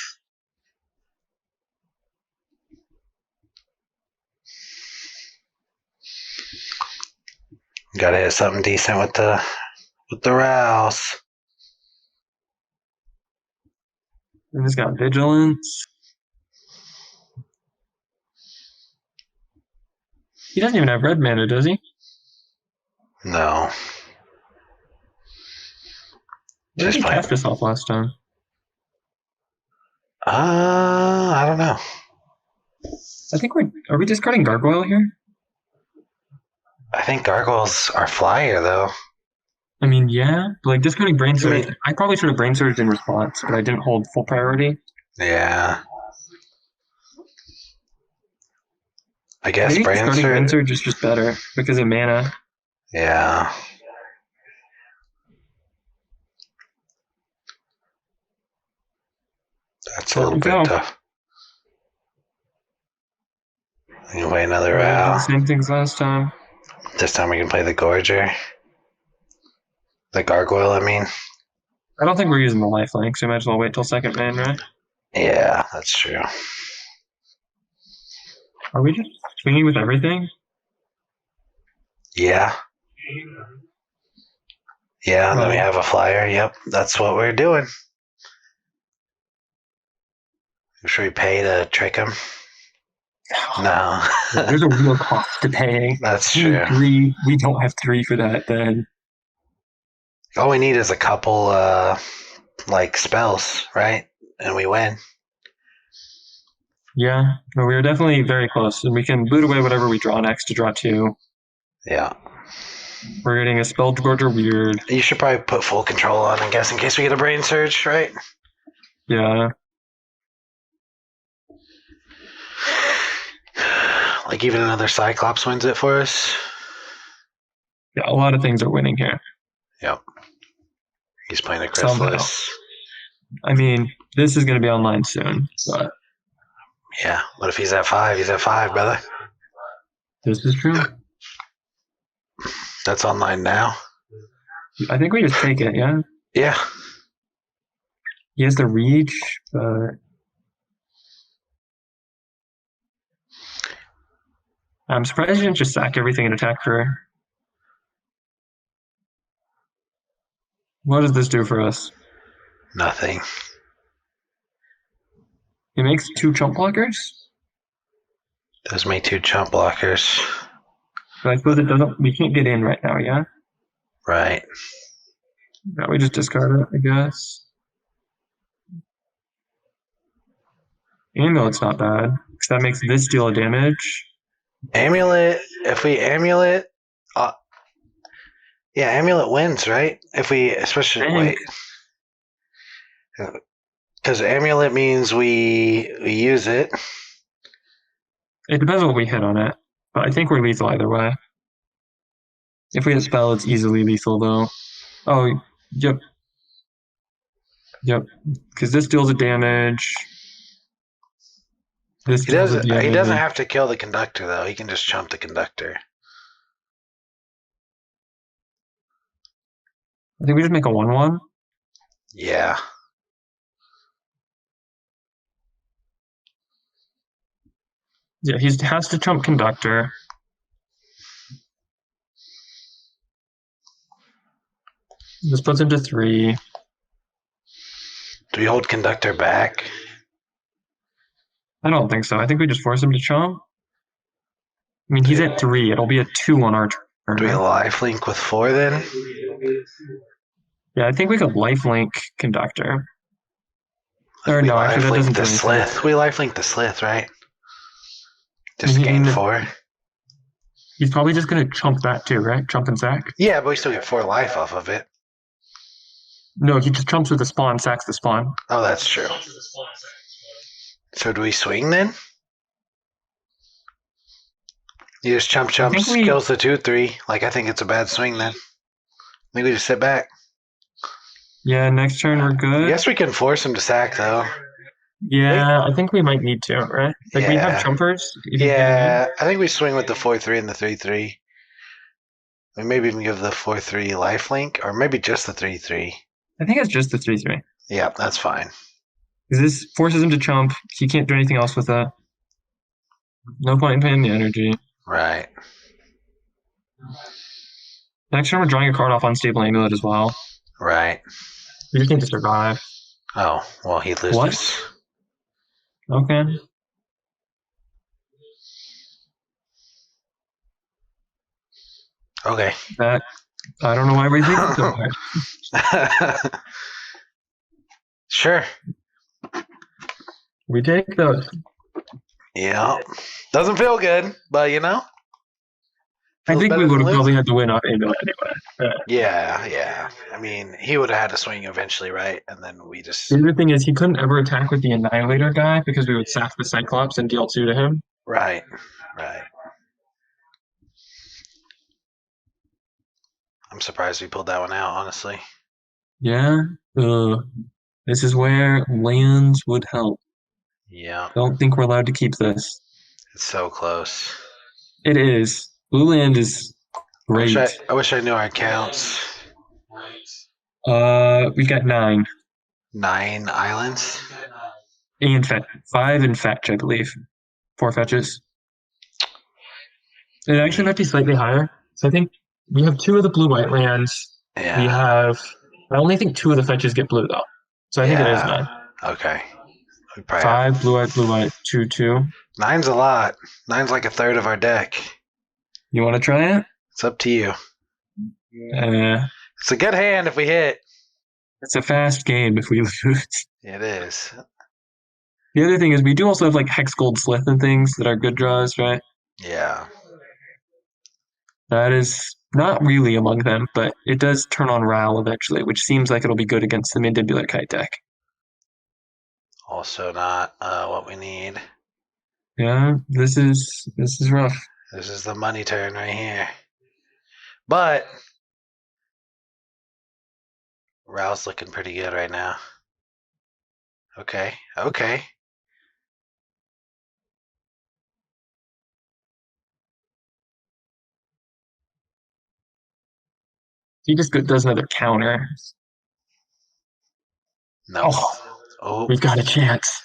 Gotta hit something decent with the rouse. And it's got vigilance. He doesn't even have red mana, does he? No. Where did he cast this off last time? I don't know. I think are we discarding Gargoyle here? I think gargoyles are flyer though. I mean, yeah, but like discarding Brainsurge. I probably should have Brainsurged in response, but I didn't hold full priority. Yeah. I guess Maybe discarding Brainsurge is just better because of mana. Yeah. That's a little bit tough. Anyway, another round. Same things last time. This time we can play the Gorger. The Gargoyle, I mean. I don't think we're using the lifelink, so I might as well wait till second man, right? Yeah, that's true. Are we just swinging with everything? Yeah. Yeah, and then we Well, have a flyer. Yep, that's what we're doing. Should we pay to trick him? No. there's a real cost to paying. That's We need true. 3. We don't have 3 for that then. All we need is a couple, like, spells, right? And we win. Yeah, no, we are definitely very close, and we can boot away whatever we draw next to draw 2. Yeah. We're getting a Spell Gorger Weird. You should probably put full control on, I guess, in case we get a Brainsurge, right? Yeah. Like, even another Cyclops wins it for us. Yeah, a lot of things are winning here. Yep. He's playing a Somehow. Chrysalis. I mean, this is going to be online soon, but Yeah, but if he's at 5, he's at 5, brother. this is true. That's online now. I think we just take it, yeah? Yeah. He has the reach, but I'm surprised he didn't just sack everything and attack for. What does this do for us? Nothing. He makes 2 chump blockers? Does make 2 chump blockers. But I suppose it doesn't. We can't get in right now, yeah? Right. No, we just discard it, I guess. Amulet's not bad, because that makes this deal a damage. Amulet, if we amulet, yeah, amulet wins, right? If we, especially, wait. Because amulet means we use it. It depends on what we hit on it, but I think we're lethal either way. If we hit spell, it's easily lethal, though. Oh, yep. Yep, because this deals a damage. This He deals a doesn't. damage. He doesn't have to kill the conductor though. He can just chump the conductor. I think we just make a 1/1. Yeah. Yeah, he has to chump conductor. This puts him to 3. Do we hold conductor back? I don't think so. I think we just force him to chump. I mean, he's at 3. It'll be a 2 on our turn. Do we lifelink with 4 then? Yeah, I think we could lifelink conductor. Or we no, actually that doesn't the do slith. We lifelink the slith, right? Just gain 4. He's probably just going to chump that too, right? Chump and sack? Yeah, but we still get 4 life off of it. No, he just chumps with the spawn, sacks the spawn. Oh, that's true. So do we swing then? You just chump, kills the 2/3. Like, I think it's a bad swing then. Maybe just sit back. Yeah, next turn we're good. I guess we can force him to sack though. Yeah, I think we might need to, right? Like we have chumpers. Yeah, I think we swing with the 4/3 and the 3/3. We maybe even give the 4/3 lifelink, or maybe just the 3/3. I think it's just the 3/3. Yeah, that's fine. Because this forces him to chump. He can't do anything else with that. No point in paying the energy. Right. Next turn we're drawing a card off Unstable Amulet as well. Right. We just need to survive. Oh, well, he loses. What? Okay. Okay. That I don't know why we think it's so hard. Sure. We take those. Yeah. Doesn't feel good, but you know. I think we would have probably had to win off Amulet anyway. Yeah. I mean, he would have had to swing eventually, right? And then we just. The other thing is he couldn't ever attack with the Annihilator guy because we would sack the Cyclops and deal 2 to him. Right. I'm surprised we pulled that one out, honestly. Yeah. This is where lands would help. Yeah. Don't think we're allowed to keep this. It's so close. It is. Blue land is great. I wish I knew our counts. We've got 9. 9 islands? And 5 and fetch, I believe. 4 fetches. It actually might be slightly higher. So I think we have two of the blue-white lands. We Yeah. have, I only think two of the fetches get blue though. So I think it is Yeah. 9. Okay. We probably have 5, blue, white, 2, 2. 9's a lot. 9's like a third of our deck. You want to try it? It's up to you. Uh, It's a good hand if we hit. it's a fast game if we lose. It is. The other thing is we do also have like Hex Gold Slith and things that are good draws, right? Yeah. That is not really among them, but it does turn on Ral eventually, which seems like it'll be good against the Mandibular Kite deck. Also not what we need. Yeah, this is rough. This is the money turn right here. But Ral's looking pretty good right now. Okay. Okay. He just does another counter. No. Oh, we've got a chance.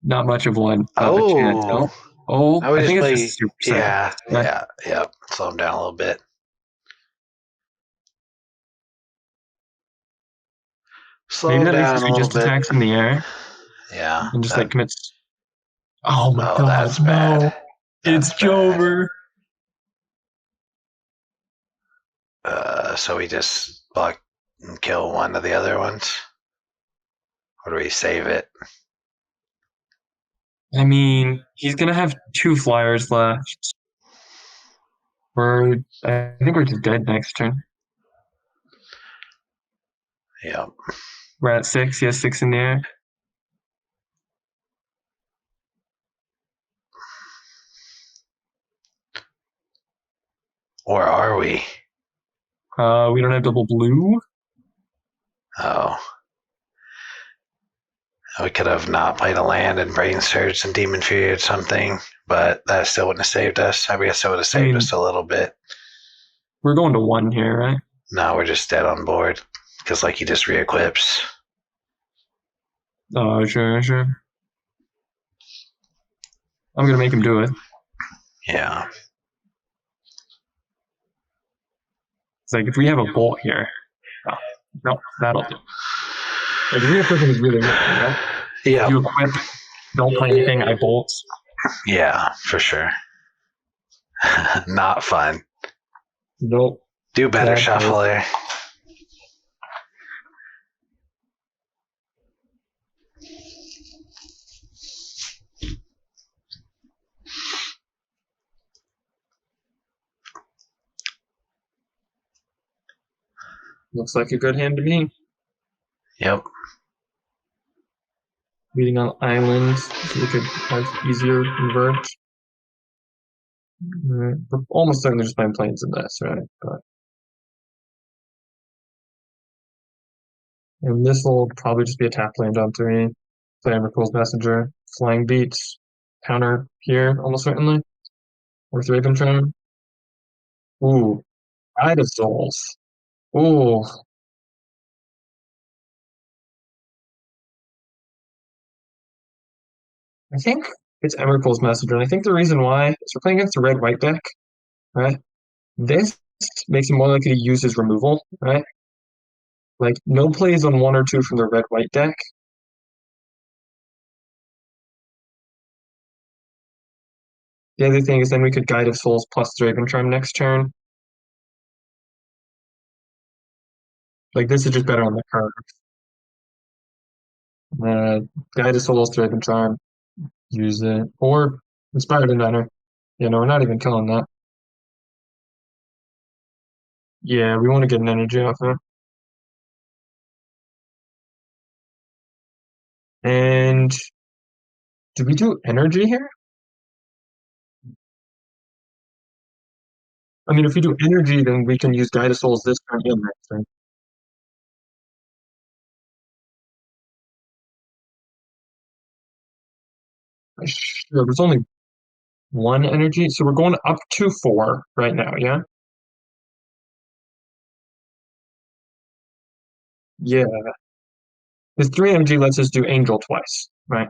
Not much of one, but a chance. Oh. Oh, I think it's play. just super Yeah. right? Yeah. Yeah. Slow him down a little bit. Maybe Slow that makes down a 3 little just bit. attacks in the air Yeah. and just like commits. Oh my god, that's no. bad. That's It's bad. over. So we just block and kill one of the other ones? Or do we save it? I mean, he's gonna have 2 flyers left. I think we're just dead next turn. Yeah. We're at 6. He has 6 in the air. Or are we? We don't have double blue. Oh. We could have not played a land and Brainsurge and Demon Fury or something, but that still wouldn't have saved us. I guess it would have saved us a little bit. We're going to 1 here, right? No, we're just dead on board because, like, he just re-equips. Oh, sure. I'm gonna make him do it. Yeah. It's like if we have a bolt here. Oh, no, that'll do. Like re-equipping is really risky, right? Yeah. If you equip, don't play anything, I bolt. Yeah, for sure. Not fun. Nope. Do better, Shuffler. Looks like a good hand to me. Yep. Leading on islands, so we could have easier convert. We're almost certainly just playing planes in this, right? And this will probably just be a tap land on 3. Play Emrakul's Messenger. Flying Beats. Counter here, almost certainly. With Raven Charm. Ooh. Ride of Souls. Ooh. I think it's Emrakul's Messenger, and I think the reason why is we're playing against a red-white deck, right? This makes it more likely to use his removal, right? Like, no plays on 1 or 2 from the red-white deck. The other thing is then we could Guide of Souls plus Dragon Charm next turn. Like, this is just better on the curve. Guide of Souls, Dragon Charm, use it. Or Inspired Inventor. You know, we're not even killing that. Yeah, we want to get an energy off it. And do we do energy here? I mean, if we do energy, then we can use Guide of Souls this turn and next turn. Sure, there's only 1 energy, so we're going up to 4 right now, yeah? Yeah. This 3 energy lets us do Angel twice, right?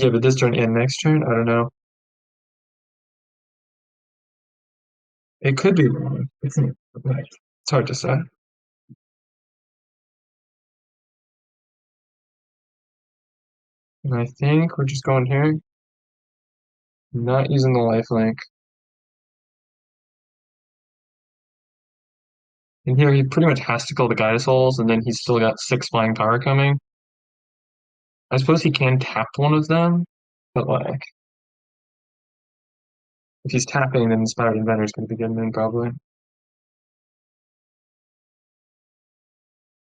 Yeah, but this turn and next turn, I don't know. It could be wrong. It's hard to say. And I think we're just going here. Not using the lifelink. And here he pretty much has to kill the Guidus Souls, and then he's still got 6 flying power coming. I suppose he can tap one of them, but like if he's tapping, then Inspired Inventor's gonna be getting in probably.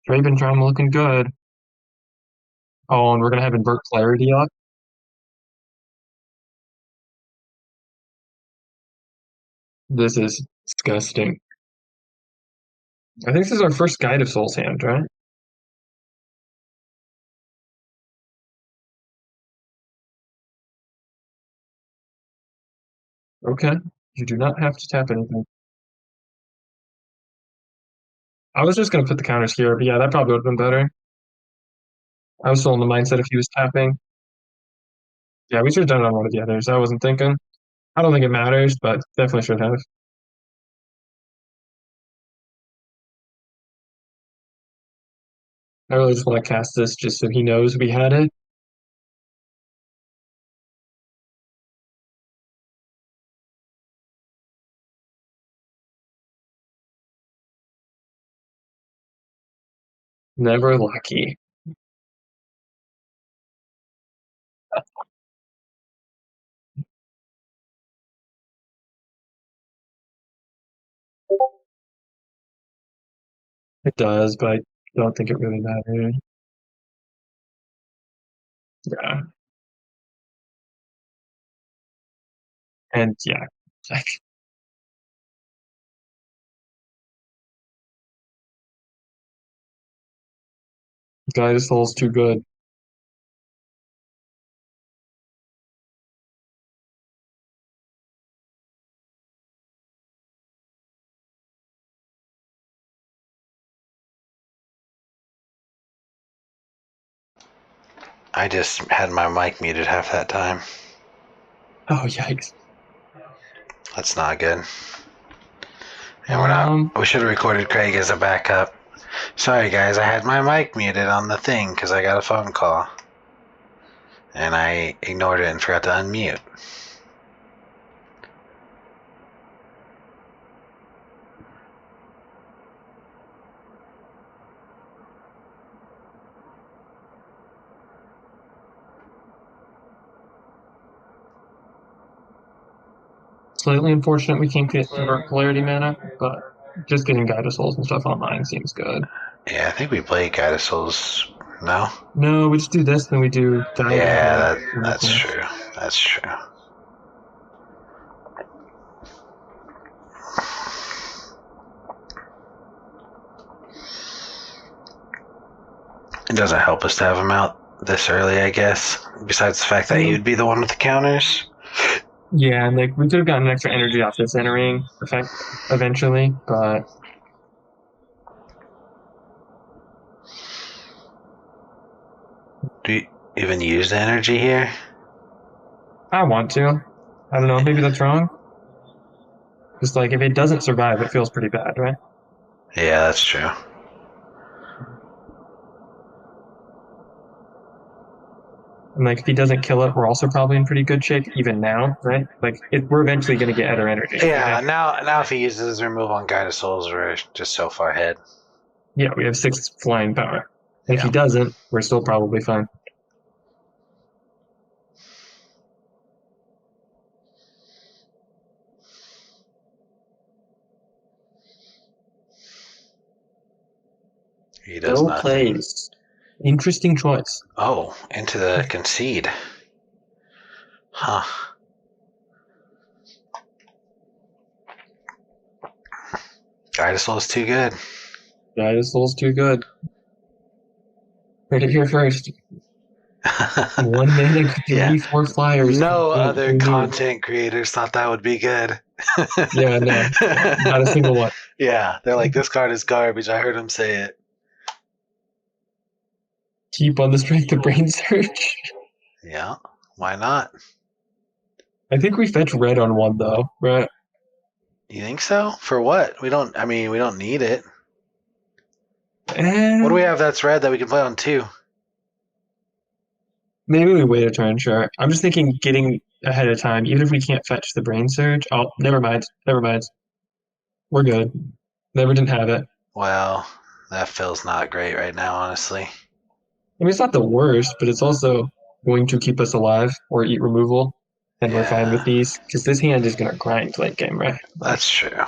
Draven Charm looking good. Oh, and we're gonna have Invert Clarity up. This is disgusting. I think this is our first Guide of Souls hand, right? Okay. You do not have to tap anything. I was just gonna put the counters here, but yeah, that probably would have been better. I was still in the mindset if he was tapping. Yeah, we should have done it on one of the others. I wasn't thinking. I don't think it matters, but definitely should have. I really just want to cast this just so he knows we had it. Never lucky. It does, but I don't think it really matters. Yeah. And yeah, like, Guide Soul's too good. I just had my mic muted half that time. Oh, yikes. That's not good. And we're not. We should have recorded Craig as a backup. Sorry, guys. I had my mic muted on the thing because I got a phone call. And I ignored it and forgot to unmute. Slightly unfortunate we can't get Invert Polarity mana, but just getting Guide Souls and stuff online seems good. Yeah, I think we played Guide of Souls. No? No, we just do this, then we do Guide. Yeah, that's true. That's true. It doesn't help us to have him out this early, I guess. Besides the fact that he would be the one with the counters. Yeah, and like we could have gotten extra energy off this entering effect eventually, but do you even use the energy here? I want to. I don't know, maybe that's wrong. Just like if it doesn't survive, it feels pretty bad, right? Yeah, that's true. And like if he doesn't kill it, we're also probably in pretty good shape even now, right? Like we're eventually going to get other energy. Yeah, now if he uses his remove on Guide of Souls, we're just so far ahead. Yeah, we have 6 flying power. And if he doesn't, we're still probably fine. He does nothing. Plays. Interesting choice. Oh, into the concede. Huh. Guide of Souls too good. Guide of Souls too good. Heard it here first. 1 mana could be 4 flyers. No other content creators thought that would be good. Yeah, no. Not a single one. Yeah, they're like, this card is garbage. I heard him say it. Keep on the strength of Brainsurge. Yeah. Why not? I think we fetch red on 1 though, right? You think so? For what? We don't need it. Eh, What do we have that's red that we can play on 2? maybe we wait a turn, sure. I'm just thinking getting ahead of time, even if we can't fetch the Brainsurge. Oh, never mind. Never mind. We're good. Never didn't have it. Well, that feels not great right now, honestly. I mean, it's not the worst, but it's also going to keep us alive or eat removal, and we're fine with these because this hand is going to grind late game, right? That's true.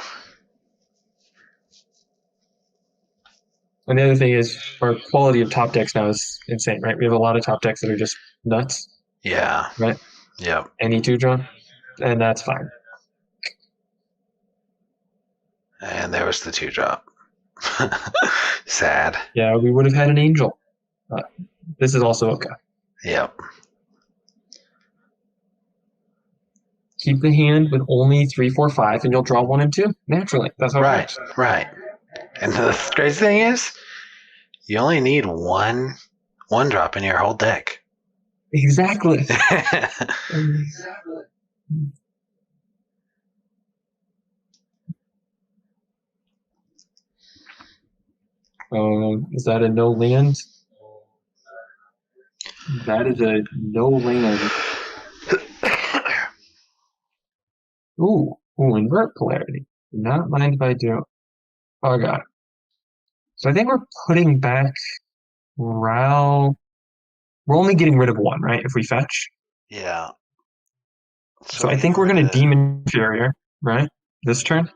And the other thing is our quality of top decks now is insane, right? We have a lot of top decks that are just nuts. Yeah. Right? Yep. Any 2-drop, and that's fine. And there was the 2-drop. Sad. Yeah, we would have had an angel. This is also okay. Yep. Keep the hand with only 3, 4, 5, and you'll draw 1 and 2 naturally. That's how it works. Right. And the crazy thing is, you only need one drop in your whole deck. Exactly. Is that a no land? That is a no land. Ooh, invert polarity. Not mind if I do. Oh god. So I think we're putting back Ral. We're only getting rid of 1, right? If we fetch. Yeah. So I think we're going to Demon Inferior, right? This turn?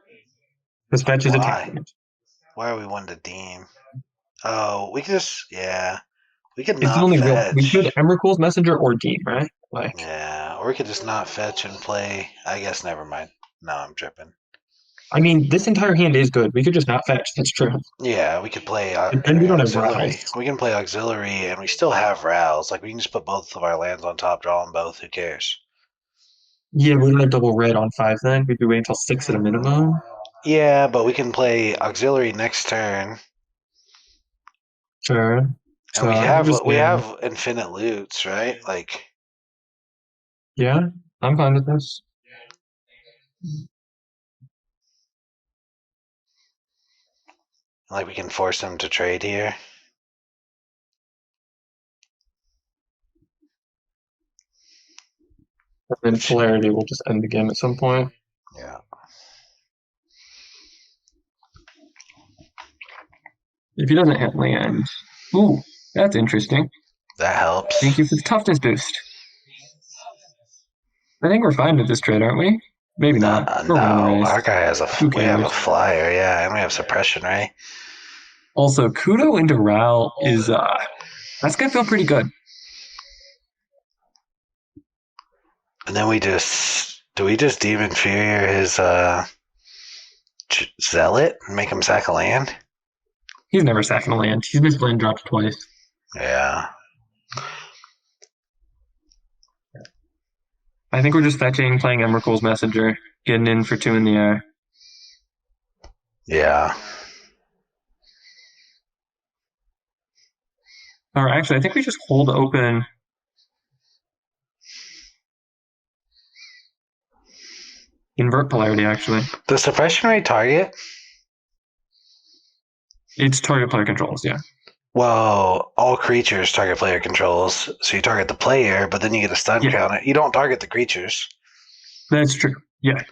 Because fetch is attack. Why are we wanting to Deem? Oh, we could just, we could It's not only fetch. We could Emrakul's Messenger or Deem, right? Or we could just not fetch and play. I guess never mind. No, I'm tripping. I mean, this entire hand is good. We could just not fetch. That's true. Yeah, we could play and we don't auxiliary. Have we can play auxiliary, and we still have Rouse. Like we can just put both of our lands on top, draw them both. Who cares? Yeah, we don't have double red on 5 then. We'd be waiting until 6 at a minimum. Yeah, but we can play auxiliary next turn. Sure. And we have infinite loots, right? Like. Yeah, I'm fine with this. Like we can force him to trade here. And then polarity will just end the game at some point. Yeah. If he doesn't hit land. Ooh, that's interesting. That helps. Thank you for the toughness boost. I think we're fine with this trade, aren't we? Maybe not. No, our guy has we have a flyer, and we have suppression, right? Also, Kudo into Ral is that's gonna feel pretty good. And then we just Demon Inferior his Zealot and make him sack a land? He's never sacking a land. He's missed land drops twice. Yeah. I think we're just fetching, playing Emrakul's Messenger, getting in for 2 in the air. Yeah. Or actually, I think we just hold open. Invert polarity, actually. Does suppression rate target? It's target player controls, yeah. Well, all creatures target player controls. So you target the player, but then you get a stun counter. You don't target the creatures. That's true. Yeah.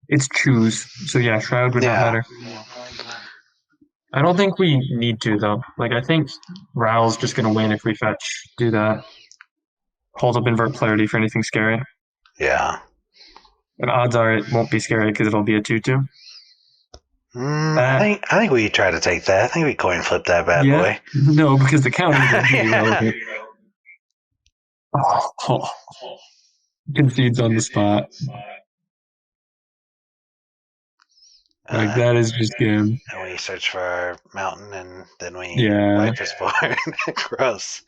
It's choose. So yeah, Shroud would not matter. I don't think we need to, though. Like, I think Ral's just going to win if we fetch. Do that. Hold up invert polarity for anything scary. Yeah. And odds are it won't be scary because it'll be a 2-2. I think we try to take that. I think we coin flip that bad boy. No, because the counter is really relevant. Oh. Concedes on the spot. Like, that is just good. And we search for our mountain, and then we wipe his board. Gross.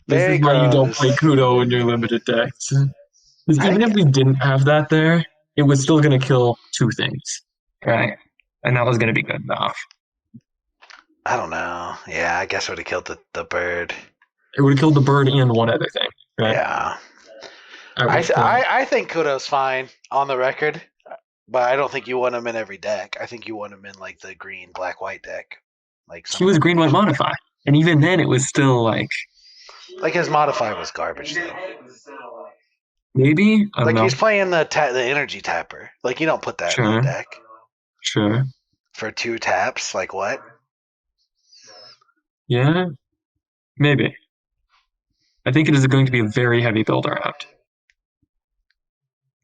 This is why you don't play Kudo in your limited decks. Even if we didn't have that there, it was still going to kill 2 things. Right? And that was going to be good enough. I don't know. Yeah, I guess it would have killed the bird. It would have killed the bird and one other thing. Right? Yeah. At which point, I think Kudo's fine on the record, but I don't think you want him in every deck. I think you want him in like the green, black, white deck. Like he some was green white combination. modify, and even then, it was still like Like his modify was garbage though. maybe I don't Like know. he's playing the energy tapper. Like you don't put that in that Sure, deck sure, for 2 taps. Like what? yeah, maybe. I think it is going to be a very heavy build around. My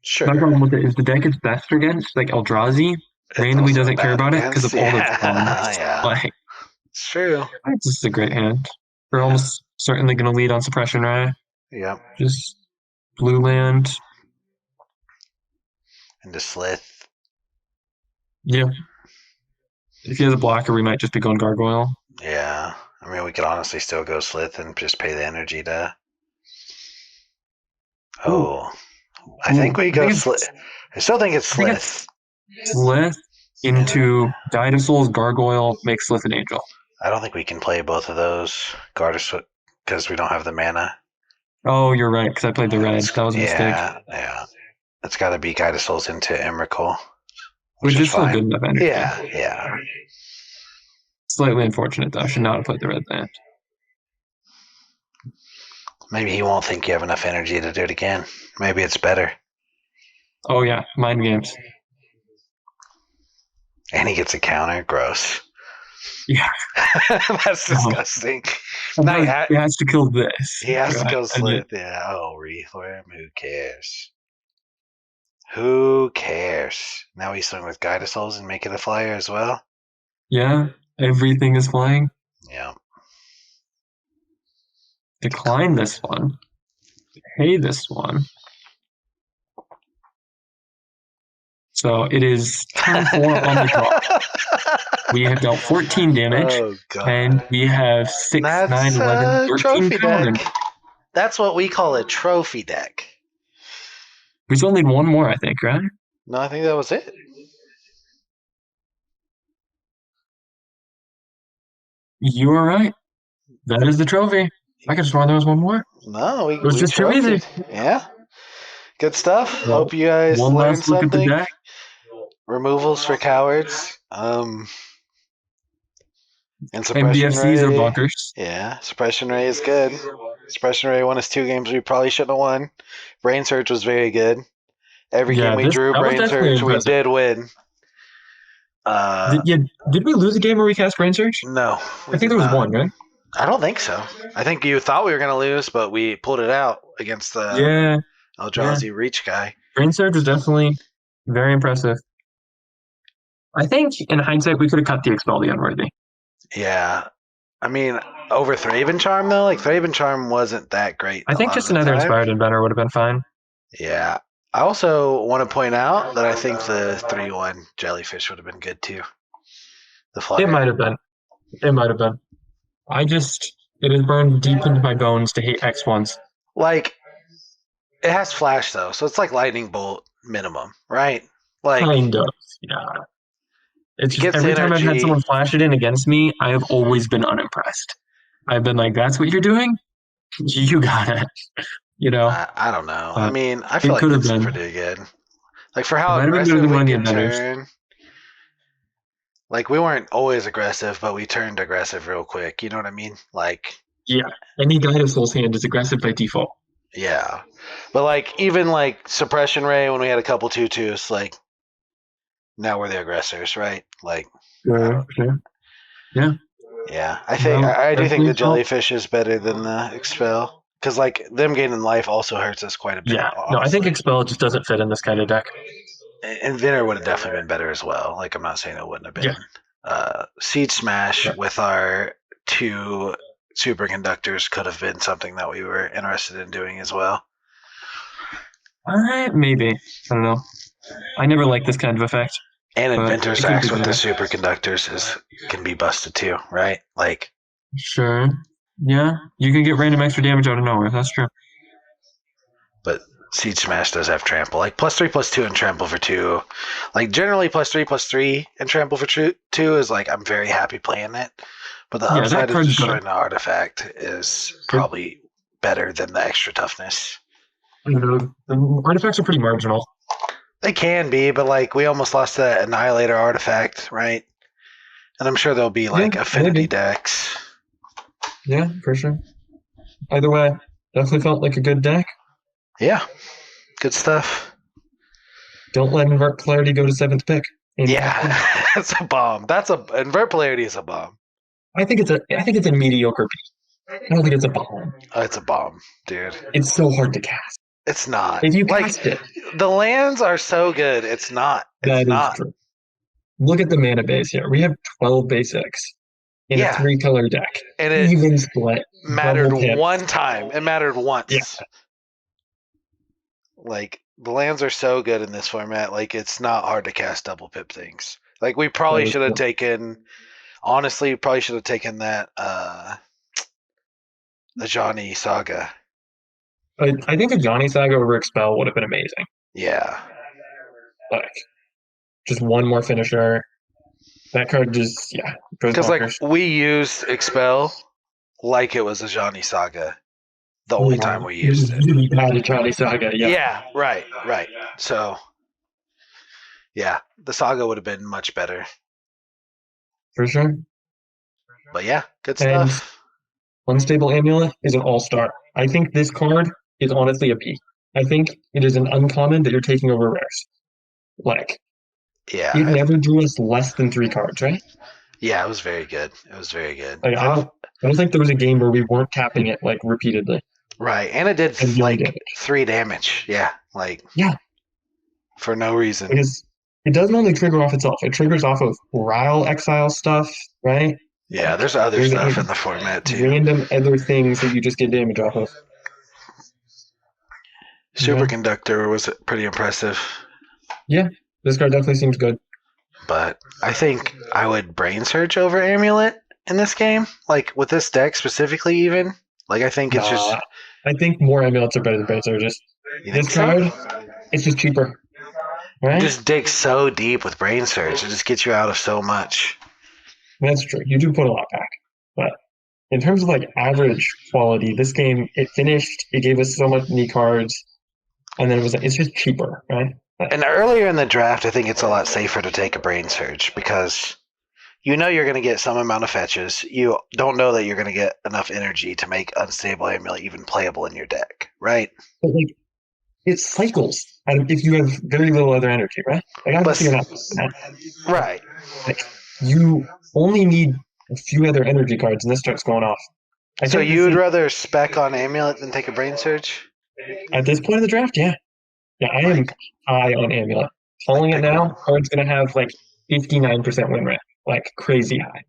Sure. problem with it is the deck is best against like Eldrazi It's randomly also doesn't care bad about it because against. of all their spawns. Yeah, yeah. Like It's true. this is a great hand. We're Yeah. almost certainly going to lead on Suppression Ray. Yep. Just blue land. Into Slith. Yeah. If he has a blocker, we might just be going Gargoyle. Yeah. I mean, we could honestly still go Slith and just pay the energy to. Ooh, Oh, I think we I go think Slith. I still think it's I think Slith. it's Slith into Guide of Souls, Gargoyle, make Slith an Angel. I don't think we can play both of those Gardas because we don't have the mana. Oh, you're right, because I played the red. That was a mistake. Yeah. It's got to be Guide of Souls into Emrakul, which Which is is still fine. good enough energy. Yeah. Slightly unfortunate, though. Should not have played the red land. Maybe he won't think you have enough energy to do it again. Maybe it's better. Oh, yeah. Mind games. And he gets a counter. Gross. Yeah. That's disgusting. No, he has to kill this. He has to kill Slith. Yeah. Oh, Wreathworm. Who cares? Who cares? Now we swing with Guide of Souls and make it a flyer as well. Yeah. Everything is flying. Yeah. Decline this one. Pay this one. So it is turn 4 on the draw. We have dealt 14 damage, and we have 6, That's 9, 11, 13 trophy counters. deck. That's what we call a trophy deck. We still need one more, I think, right? No, I think that was it. You are right. That is the trophy. I could swear there was one more. No, It was just too trophied. easy. Yeah. Good stuff. Well, Hope you guys one learned last look at the something. deck. Removals for cowards. And suppression MDFCs ray. are bunkers. Yeah, suppression ray is good. Suppression ray won us 2 games we probably shouldn't have won. Brainsurge was very good. Every game we drew Brainsurge, we did win. Did we lose a game where we cast Brainsurge? No. I think there was one, right? I don't think so. I think you thought we were going to lose, but we pulled it out against the Eldrazi Reach guy. Brainsurge was definitely very impressive. I think, in hindsight, we could have cut the Expel the Unworthy. Yeah. I mean, over Thraben Charm, though? Like, Thraben Charm wasn't that great. I think just another Inspired Inventor would have been fine. Yeah. I also want to point out that I think the 3-1 Jellyfish would have been good, too. The flyer. It might have been. It has burned deep into my bones to hate X1s. Like, it has flash, though, so it's like Lightning Bolt minimum, right? Like, kind of, yeah. It's just every time I've had someone flash it in against me, I have always been unimpressed. I've been like, that's what you're doing? You got it. You know? I don't know. I mean, I feel like it's pretty good. Like, for how aggressive we can turn. Like, we weren't always aggressive, but we turned aggressive real quick. You know what I mean? Like, yeah. Any Guide of Souls hand is aggressive by default. Yeah. But, like, even, like, Suppression Ray, when we had a couple 2-2s, like, now we're the aggressors, right? Like, sure. Yeah. Yeah. I do think the Jellyfish is better than the Expel. Because, like, them gaining life also hurts us quite a bit. Yeah. No, I think Expel just doesn't fit in this kind of deck. And Vinner would have definitely been better as well. Like, I'm not saying it wouldn't have been. Yeah. Siege Smash with our 2 superconductors could have been something that we were interested in doing as well. Maybe. I don't know. I never liked this kind of effect. And Inventor's Axe with the superconductors can be busted too, right? Like, sure. Yeah. You can get random extra damage out of nowhere. That's true. But Siege Smash does have trample. Like, +3/+2 and trample for 2. Like, generally +3/+3 and trample for 2 is like, I'm very happy playing it. But the upside of destroying the artifact is probably better than the extra toughness. The artifacts are pretty marginal. They can be, but like we almost lost that Annihilator artifact, right? And I'm sure there'll be like affinity decks. Yeah, for sure. Either way, definitely felt like a good deck. Yeah, good stuff. Don't let Invert Polarity go to 7th pick. Yeah, that's a bomb. Invert Polarity is a bomb. I think it's a mediocre pick. I don't think it's a bomb. It's a bomb, dude. It's so hard to cast. It's not. If you cast it, the lands are so good. It's not. It's not. True. Look at the mana base here. We have 12 basics in a 3-color deck. And it even split mattered one time. It mattered once. Yeah. Like the lands are so good in this format. Like it's not hard to cast double pip things. Like we probably should have taken. Honestly, probably should have taken that the Johnny Saga. I think a Johnny Saga over Expel would have been amazing. Yeah. Like just one more finisher. That card just because like we used Expel like it was a Johnny Saga. The only time we used it. Really bad at Johnny Saga. Yeah. Right. So yeah, the Saga would have been much better. For sure. But yeah, good stuff. Unstable Amulet is an all-star. I think this card is honestly a P. I think it is an uncommon that you're taking over rares. Like, it never drew us less than 3 cards, right? Yeah, it was very good. Like, I don't think there was a game where we weren't tapping it like repeatedly. Right, and it did like 3 damage. Yeah, for no reason. Because it doesn't only trigger off itself; it triggers off of Ryle Exile stuff, right? Yeah, there's other stuff in the format too. Random other things that you just get damage off of. Superconductor was pretty impressive. Yeah, this card definitely seems good. But I think I would Brainsurge over Amulet in this game. Like with this deck specifically, even. Like I think it's just. I think more Amulets are better than Brainsurges. This card, it's just cheaper. Right? You just dig so deep with Brainsurge. It just gets you out of so much. That's true. You do put a lot back. But in terms of like average quality, this game, it finished, it gave us so much knee cards, and then it's just cheaper, right? And earlier in the draft, I think it's a lot safer to take a Brainsurge because you know you're going to get some amount of fetches. You don't know that you're going to get enough energy to make Unstable Amulet even playable in your deck, right? But like, it cycles if you have very little other energy, right? Like, obviously you're not. Right. Like, you only need a few other energy cards, and this starts going off. So you would rather spec on Amulet than take a Brainsurge? At this point in the draft, yeah. Yeah, I am high on Amulet. Calling it now, card's going to have like 59% win rate. Like crazy high.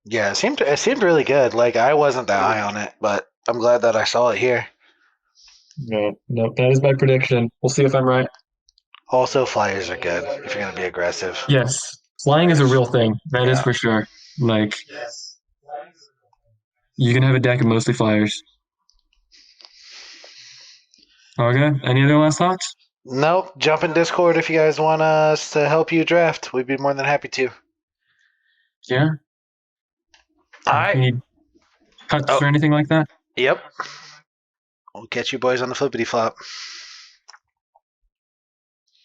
Yeah, it seemed really good. Like I wasn't that high on it, but I'm glad that I saw it here. No, that is my prediction. We'll see if I'm right. Also, flyers are good if you're going to be aggressive. Yes, flying is a real thing. That is for sure. Like, you can have a deck of mostly flyers. Okay, any other last thoughts? Nope. Jump in Discord if you guys want us to help you draft. We'd be more than happy to. Yeah. All right. Need cuts or anything like that? Yep. We'll catch you boys on the flippity flop.